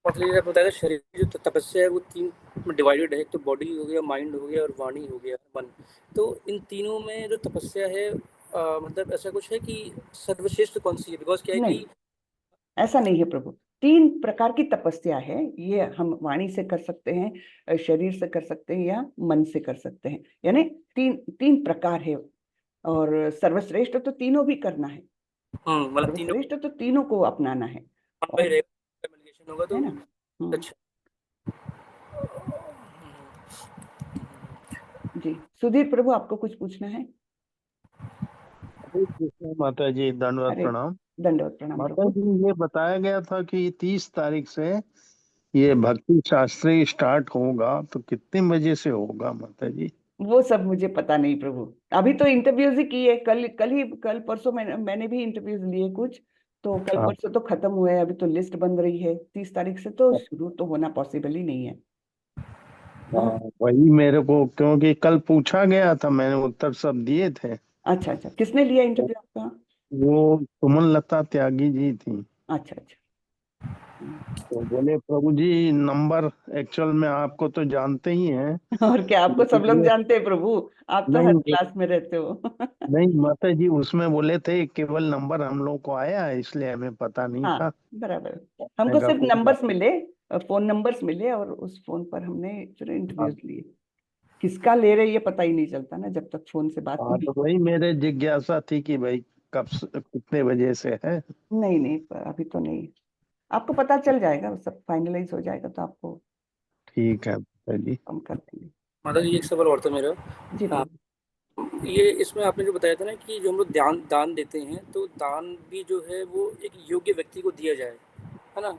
मतलब ये बताया शरीर की जो तपस्या है वो तीन में डिवाइडेड है, एक तो बॉडी हो गया, माइंड हो गया और वाणी हो गया, मन। तो इन तीनों में जो तपस्या है मतलब ऐसा कुछ है कि सर्वश्रेष्ठ कौन सी है? बिकॉज क्या है नहीं, कि ऐसा नहीं है प्रभु। 3 प्रकार की तपस्या है, ये हम वाणी से कर सकते हैं, शरीर से कर सकते हैं, या मन से कर सकते हैं। यानी तीन तीन प्रकार है, और सर्वश्रेष्ठ तो तीनों भी करना है। मतलब तीनों सर्वश्रेष्ठ तो तीनों को अपनाना है, मन में और रहेगा, मेडिटेशन होगा है तो ना। अच्छा। जी, सुधीर प्रभु आपको कुछ पूछना है? हरे कृष्णा माता जी, दंडवत अरे, प्रणाम। दंडवत प्रणाम माता प्रभु। जी, ये बताया गया था कि 30 तारीख से ये भक्ति शास्त्री स्टार्ट होगा, तो कितने बजे से होगा माता जी? वो सब मुझे पता नहीं प्रभु, अभी तो इंटरव्यूज ही किए, कल परसों मैंने भी इंटरव्यूज लिए कुछ, तो कल हाँ, परसों तो खत्म हुए हैं, अभी तो लिस्ट बन रही है। 30 तारीख से तो शुरू तो होना पॉसिबल ही नहीं है। हाँ, वही मेरे को, क्योंकि कल पूछा गया था, मैंने उत्तर सब दिए थे। अच्छा अच्छा, किसने लिया इंटरव्यू आपका? वो सुमन लता त्यागी जी थी। अच्छा अच्छा। तो बोले प्रभु जी नंबर, एक्चुअल में आपको तो जानते ही हैं, और क्या, आपको सब लोग लेकिन जानते हैं प्रभु, आप तो हर नहीं क्लास में रहते हो। नहीं माता जी, उसमें बोले थे केवल नंबर हम लोग को आया है, इसलिए हमें पता नहीं हाँ था। बराबर, मैंने हमको कहा सिर्फ कोई बात नंबर्स मिले, फोन नंबर्स मिले, और उस फोन पर हमने फिर हाँ। इंटरव्यूज लिए। किसका ले रहे ये पता ही नहीं चलता ना जब तक फोन से बात हाँ, नहीं। तो वही मेरे जिज्ञासा थी कि भाई कितने बजे से है। नहीं नहीं, अभी तो नहीं, आपको पता चल जाएगा, सब फाइनलाइज हो जाएगा तो आपको ठीक है माता जी। हम कर देंगे। मतलब ये एक सवाल और था मेरा। जी हाँ, प्रभु। ये इसमें आपने जो बताया था ना कि जो हम लोग दान दान देते हैं, तो दान भी जो है वो एक योग्य व्यक्ति को दिया जाए, है ना?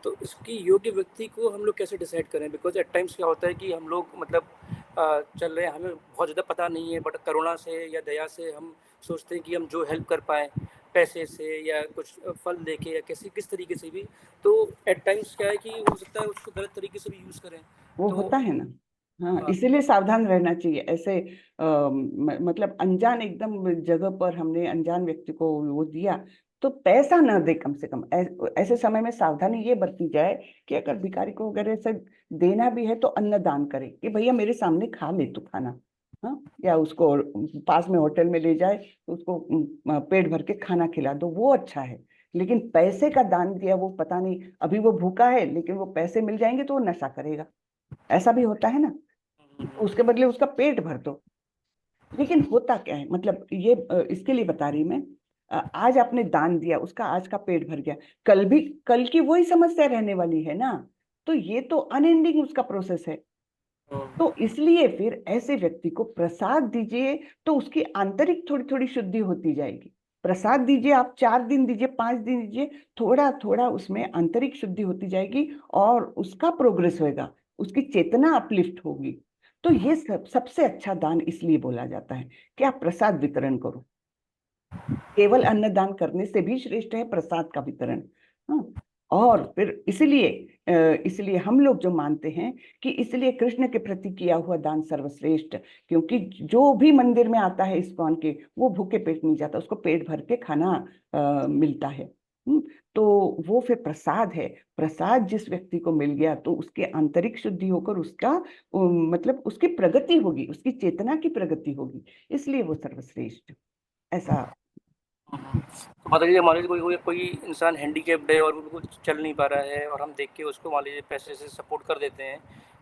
तो इसकी योग्य व्यक्ति को हम लोग कैसे डिसाइड करें? बिकॉज एट टाइम्स क्या होता है कि हम लोग मतलब चल रहे हैं, हमें बहुत ज़्यादा पता नहीं है, बट करुणा से या दया से हम सोचते हैं कि हम जो हेल्प कर पाए पैसे से या कुछ फल देके या किस तरीके से भी, तो एट टाइम्स क्या है कि हो सकता है उसको गलत तरीके से भी यूज़ करें। वो तो होता है ना। हाँ, हाँ, इसीलिए सावधान रहना चाहिए ऐसे। मतलब अनजान एकदम जगह पर हमने अनजान व्यक्ति को वो दिया, तो पैसा ना दे कम से कम। ऐसे समय में सावधानी ये बरती जाए कि अगर भिखारी को वगैरह से देना भी है तो अन्नदान करे, कि भैया मेरे सामने खा ले तू खाना। हाँ, या उसको पास में होटल में ले जाए, उसको पेट भर के खाना खिला दो, वो अच्छा है। लेकिन पैसे का दान दिया, वो पता नहीं अभी वो भूखा है, लेकिन वो पैसे मिल जाएंगे तो वो नशा करेगा, ऐसा भी होता है ना। उसके बदले उसका पेट भर दो। लेकिन होता क्या है, मतलब ये इसके लिए बता रही मैं, आज आपने दान दिया, उसका आज का पेट भर गया, कल की वही समस्या रहने वाली है ना। तो ये तो अनएंडिंग उसका प्रोसेस है। तो इसलिए फिर ऐसे व्यक्ति को प्रसाद दीजिए, तो उसकी आंतरिक थोड़ी थोड़ी शुद्धि होती जाएगी। प्रसाद दीजिए, आप 4 दिन दीजिए, 5 दिन दीजिए, थोड़ा थोड़ा उसमें आंतरिक शुद्धि होती जाएगी और उसका प्रोग्रेस होएगा, उसकी चेतना अपलिफ्ट होगी। तो ये सबसे अच्छा दान इसलिए बोला जाता है कि आप प्रसाद वितरण करो। केवल अन्नदान करने से भी श्रेष्ठ है प्रसाद का वितरण। हाँ, और फिर इसलिए हम लोग जो मानते हैं कि इसलिए कृष्ण के प्रति किया हुआ दान सर्वश्रेष्ठ, क्योंकि जो भी मंदिर में आता है इस्कॉन के, वो भूखे पेट नहीं जाता, उसको पेट भर के खाना मिलता है। तो वो फिर प्रसाद है। प्रसाद जिस व्यक्ति को मिल गया तो उसके आंतरिक शुद्धि होकर उसका मतलब उसकी प्रगति होगी, उसकी चेतना की प्रगति होगी, इसलिए वो सर्वश्रेष्ठ ऐसा। तो माता जी मान लीजिए कोई इंसान हैंडीकैप्ड है और बिल्कुल चल नहीं पा रहा है और हम देख के उसको मान लीजिए पैसे से सपोर्ट कर देते हैं,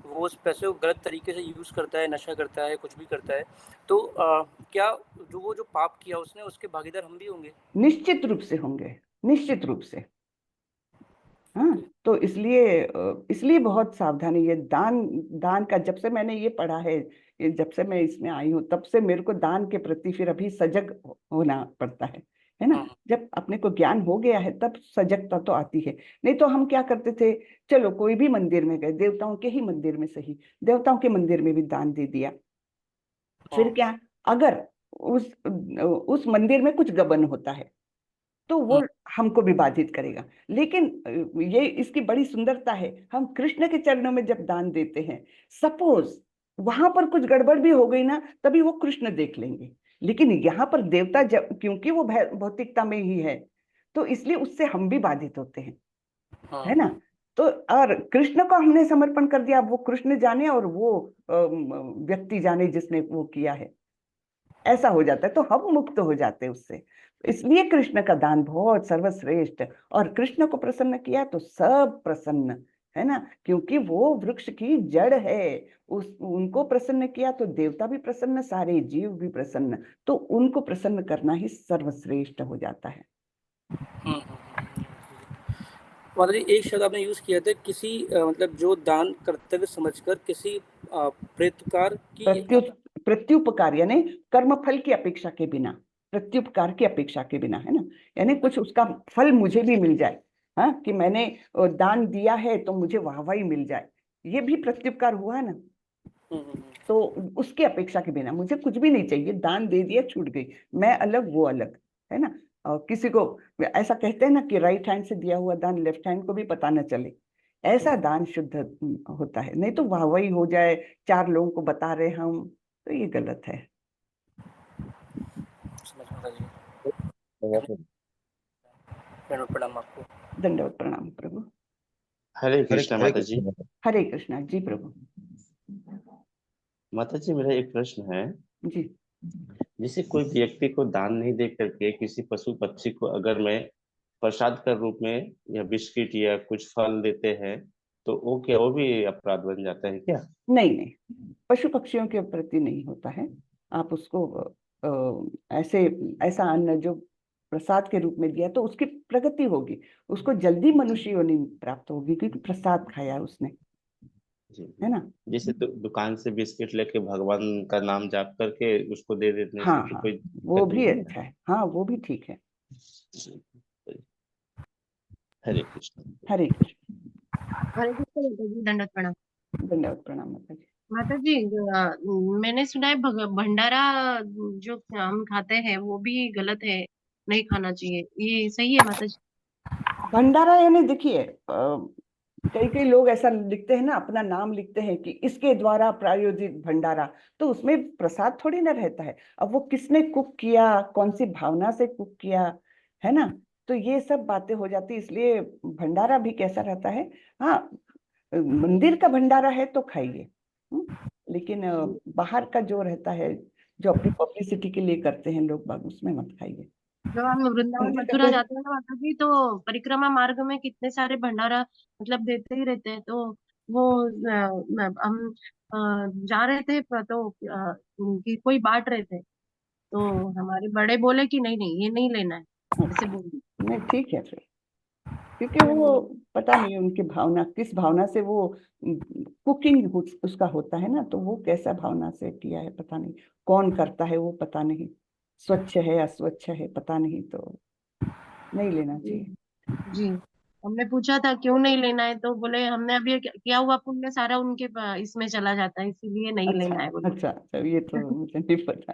वो उस पैसे को गलत तरीके से यूज़ करता है, नशा करता है, कुछ भी करता है, तो क्या वो जो पाप किया उसने, उसके भागीदार हम भी होंगे? निश्चित रूप से होंगे, निश्चित रूप से। हाँ, तो इसलिए बहुत सावधानी। ये दान का जब से मैंने ये पढ़ा है, जब से मैं इसमें आई हूँ, तब से मेरे को दान के प्रति फिर अभी सजग होना पड़ता है ना। जब अपने को ज्ञान हो गया है तब सजगता तो आती है। नहीं तो हम क्या करते थे, चलो कोई भी मंदिर में गए, देवताओं के ही मंदिर में सही, देवताओं के मंदिर में भी दान दे दिया। फिर क्या, अगर उस मंदिर में कुछ गबन होता है तो वो हमको भी बाधित करेगा। लेकिन ये इसकी बड़ी सुंदरता है, हम कृष्ण के चरणों में जब दान देते हैं, सपोज वहां पर कुछ गड़बड़ भी हो गई ना, तभी वो कृष्ण देख लेंगे। लेकिन यहाँ पर देवता क्योंकि वो भौतिकता में ही है, तो इसलिए उससे हम भी बाधित होते हैं, है ना। तो और कृष्ण को हमने समर्पण कर दिया, वो कृष्ण जाने और वो व्यक्ति जाने जिसने वो किया है, ऐसा हो जाता है, तो हम मुक्त हो जाते हैं उससे। इसलिए कृष्ण का दान बहुत सर्वश्रेष्ठ, और कृष्ण को प्रसन्न किया तो सब प्रसन्न, है ना, क्योंकि वो वृक्ष की जड़ है। उनको प्रसन्न किया तो देवता भी प्रसन्न, सारे जीव भी प्रसन्न, तो उनको प्रसन्न करना ही सर्वश्रेष्ठ हो जाता है। माता जी एक शब्द आपने यूज किया था, किसी मतलब जो दान कर्तव्य समझकर किसी प्रेतकार की प्रत्युपकार यानी कर्मफल की अपेक्षा के बिना, प्रत्युपकार की अपेक्षा के बिना, है ना, यानी कुछ उसका फल मुझे भी मिल जाए। हाँ, कि मैंने दान दिया है तो मुझे वाहवाही मिल जाए, ये भी प्रत्युपकार हुआ ना। तो उसकी अपेक्षा के बिना मुझे कुछ भी नहीं चाहिए, दान दे दिया, छूट गई, मैं अलग वो अलग, है ना। और किसी को ऐसा कहते हैं ना कि राइट हैंड से दिया हुआ दान लेफ्ट हैंड को भी पता न चले, ऐसा दान शुद्ध होता है। नहीं तो वाहवाही हो जाए, 4 लोगों को बता रहे हम, तो ये गलत है। प्रणाम आपको। दंडवत प्रणाम प्रभु। हरे कृष्णा माता जी। हरे कृष्णा जी प्रभु। माता जी मेरा एक प्रश्न है, जी, जैसे कोई व्यक्ति को दान नहीं दे करके किसी पशु पक्षी को अगर मैं प्रसाद के रूप में या बिस्किट या कुछ फल देते हैं, तो वो क्या वो भी अपराध बन जाता है क्या? नहीं नहीं, पशु पक्षियों के प्रति नहीं होता है। आप उसको ऐसा अन्न जो प्रसाद के रूप में दिया तो उसकी प्रगति होगी, उसको जल्दी मनुष्य योनि प्राप्त होगी, क्योंकि प्रसाद खाया उसने, जी, है ना। जैसे दुकान से बिस्किट लेके भगवान का नाम जाप करके उसको दे देने हाँ से तो हाँ, कोई वो दिक्कत भी नहीं है अच्छा है, हाँ वो भी ठीक है। ना? हरे कृष्ण। हरे कृष्ण। हरे कृष्ण माता जी, दंडवत प्रणाम। धन्यवाद प्रणाम माता जी। माता जी मैंने सुना है भंडारा जो हम खाते हैं वो भी गलत है, नहीं खाना चाहिए, ये सही है माता जी? भंडारा यानी देखिए, कई कई लोग ऐसा लिखते हैं ना, अपना नाम लिखते हैं कि इसके द्वारा प्रायोजित भंडारा, तो उसमें प्रसाद थोड़ी ना रहता है। अब वो किसने कुक किया, कौन सी भावना से कुक किया, है ना, तो ये सब बातें हो जाती, इसलिए भंडारा भी कैसा रहता है। हाँ, मंदिर का भंडारा है तो खाइए, लेकिन बाहर का जो रहता है, जो अपनी पब्लिसिटी के लिए करते हैं लोग बाग, उसमें मत खाइए। जब हम वृंदावन मंदिर का मथुरा तो जाते हैं ना माता जी, तो परिक्रमा मार्ग में कितने सारे भंडारा मतलब देते ही रहते हैं। तो वो हम जा रहे थे तो कि कोई बांट रहे थे, तो हमारे बड़े बोले कि नहीं नहीं ये नहीं लेना है, ऐसे बोल दिया। नहीं, ठीक है फिर, क्योंकि वो पता नहीं उनकी भावना किस भावना से वो कुकिंग उसका होता है ना, तो वो कैसा भावना से किया है पता नहीं, कौन करता है वो पता नहीं, स्वच्छ है अस्वच्छ है पता नहीं, तो नहीं लेना जी चाहिए। जी। हमने पूछा था क्यों नहीं लेना है, तो बोले हमने अभी किया हुआ पुण्य सारा उनके इसमें चला जाता है, इसीलिए नहीं अच्छा लेना है बोले। अच्छा अच्छा, ये तो मुझे नहीं पता।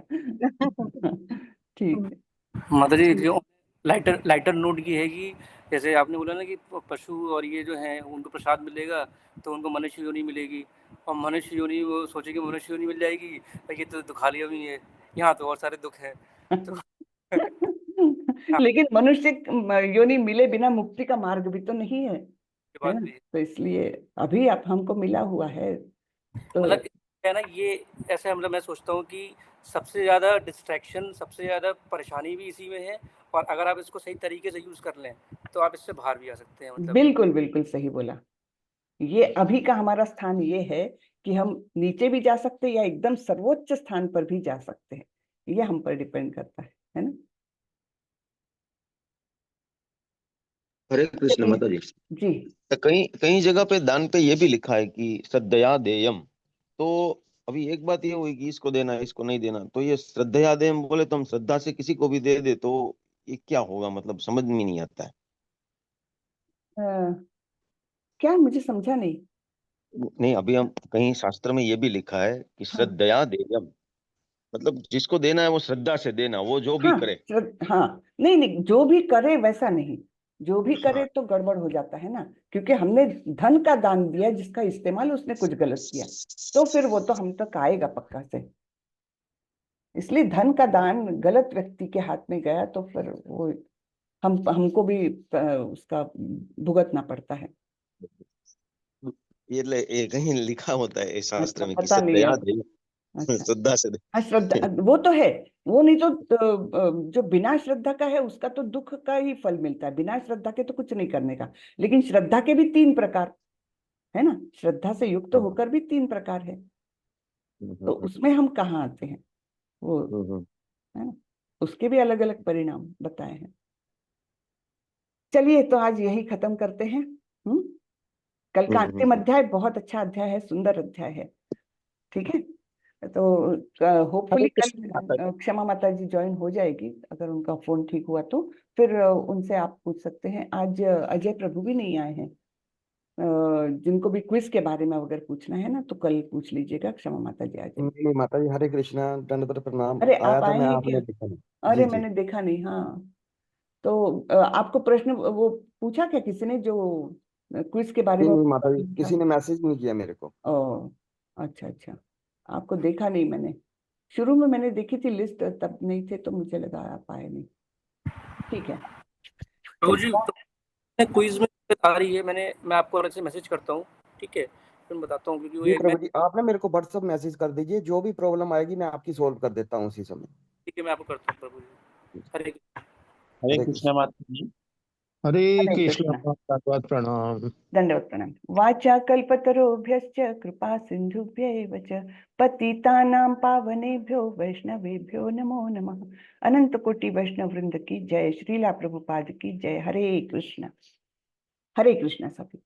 ठीक है। माता जी जी जो लाइटर लाइटर नोट की है कि जैसे आपने बोला ना कि पशु और ये जो हैं उनको प्रसाद मिलेगा तो उनको मनुष्य योनि मिलेगी, और मनुष्य योनि वो सोचे कि मनुष्य योनि मिल जाएगी, ये तो दुखाली भी है, यहाँ तो और सारे दुख हैं। तो लेकिन मनुष्य योनि मिले बिना मुक्ति का मार्ग भी तो नहीं है, ये है बात ना? भी है। तो इसलिए अभी आप हमको मिला हुआ है तो मतलब है ना, ये ऐसे मतलब मैं सोचता हूँ कि सबसे ज़्यादा डिस्ट्रैक्शन, सबसे ज़्यादा परेशानी भी इसी में है, और अगर आप इसको सही तरीके से यूज़ कर लें तो आप इससे बाहर भी आ सकते हैं मतलब। बिल्कुल बिल्कुल सही बोला। ये अभी का हमारा स्थान ये है कि हम नीचे भी जा सकते हैं या एकदम सर्वोच्च स्थान पर भी जा सकते हैं, ये हम पर डिपेंड करता है ना? हरे कृष्ण चलिए माता जी। जी। तो कहीं कहीं जगह पे दान पे ये भी लिखा है कि श्रद्धया देयम। तो अभी एक बात ये हुई कि इसको देना इसको नहीं देना, तो ये श्रद्धया देयम बोले तो हम श्रद्धा से किसी को भी दे दे तो ये क्या होगा, मतलब समझ में नहीं आता है। अ, क्या मुझे समझा नहीं। नहीं, अभी हम कहीं शास्त्र में ये भी लिखा है कि हाँ श्रद्धया देयम, मतलब जिसको देना है वो श्रद्धा से देना, वो जो भी हाँ करे। हाँ, नहीं नहीं, जो भी करे वैसा नहीं, जो भी करे हाँ। तो गड़बड़ हो जाता है ना, क्योंकि हमने धन का दान दिया जिसका इस्तेमाल उसने कुछ गलत किया, तो फिर वो तो हम तक आएगा पक्का से। इसलिए धन का दान गलत व्यक्ति के हाथ में गया तो फिर वो हमको भी उसका भुगतना पड़ता है। ये कहीं लिखा होता है इस अच्छा शास्त्र में कि पता नहीं श्रद्धया अब। देयम, अच्छा श्रद्धा से दे। हाँ, श्रद्धा वो तो है। वो नहीं तो जो बिना श्रद्धा का है उसका तो दुख का ही फल मिलता है, बिना श्रद्धा के तो कुछ नहीं करने का। लेकिन श्रद्धा के भी तीन प्रकार है ना, श्रद्धा से युक्त हाँ। होकर भी तीन प्रकार है, हम्म, तो हम्म, उसमें हम कहाँ आते हैं वो, हम्म, है ना? उसके भी अलग अलग परिणाम बताए हैं। चलिए तो आज यही खत्म करते हैं। कल का हम्म, अंतिम अध्याय बहुत अच्छा अध्याय है, सुंदर अध्याय है। ठीक है, तो हरे होपफुली कल कृष्ण माता जी। क्षमा माता जी ज्वाइन हो जाएगी, अगर उनका फोन ठीक हुआ तो फिर उनसे आप पूछ सकते हैं। आज अजय प्रभु भी नहीं आए हैं, जिनको भी क्विज के बारे में अगर पूछना है ना तो कल पूछ लीजिएगा, क्षमा माता जी आ जाएगी। नहीं माता जी, हरे कृष्णा, दंडवत प्रणाम। अरे आया आप था आए मैं, हैं क्या? आपने देखा नहीं। अरे जी जी। मैंने देखा नहीं, हाँ। तो आपको प्रश्न वो पूछा क्या किसी ने जो क्विज के बारे नहीं में नहीं माता जी, था? किसी ने मैसेज नहीं किया मेरे को। ओ अच्छा अच्छा, आपको देखा नहीं मैंने, शुरू में मैंने देखी थी लिस्ट, तब नहीं थे तो मुझे लगा आप आए नहीं। ठीक है, प्रभु जी चलिए। तो क्विज में दिक्कत आ रही है, मैं आपको अलग से मैसेज करता हूँ, ठीक है, फिर मैं बताता हूँ, क्योंकि वो जी मैं प्रभु जी, आप ना मेरे को व्हाट्सअप मैसेज कर दीजिए, जो भी प्रॉब्लम आएगी मैं आपकी सोल्व कर देता हूँ उसी समय। ठीक है मैं आपको करता हूँ प्रभु जी। हरे हरे हरे कृष्ण कृष्ण। माता जी। हरे हरे कृष्ण कृष्णा। माता प्रणाम। दंडवत प्रणाम। वाचा कल्पतरुभ्यश्च कृपा सिन्धुभ्यैव च पतितानां पावनेभ्यो वैष्णवेभ्यो नमो नमः। अनंत कोटि वैष्णव वृंद की जय, श्रीला प्रभुपाद की जय। हरे कृष्ण सभी।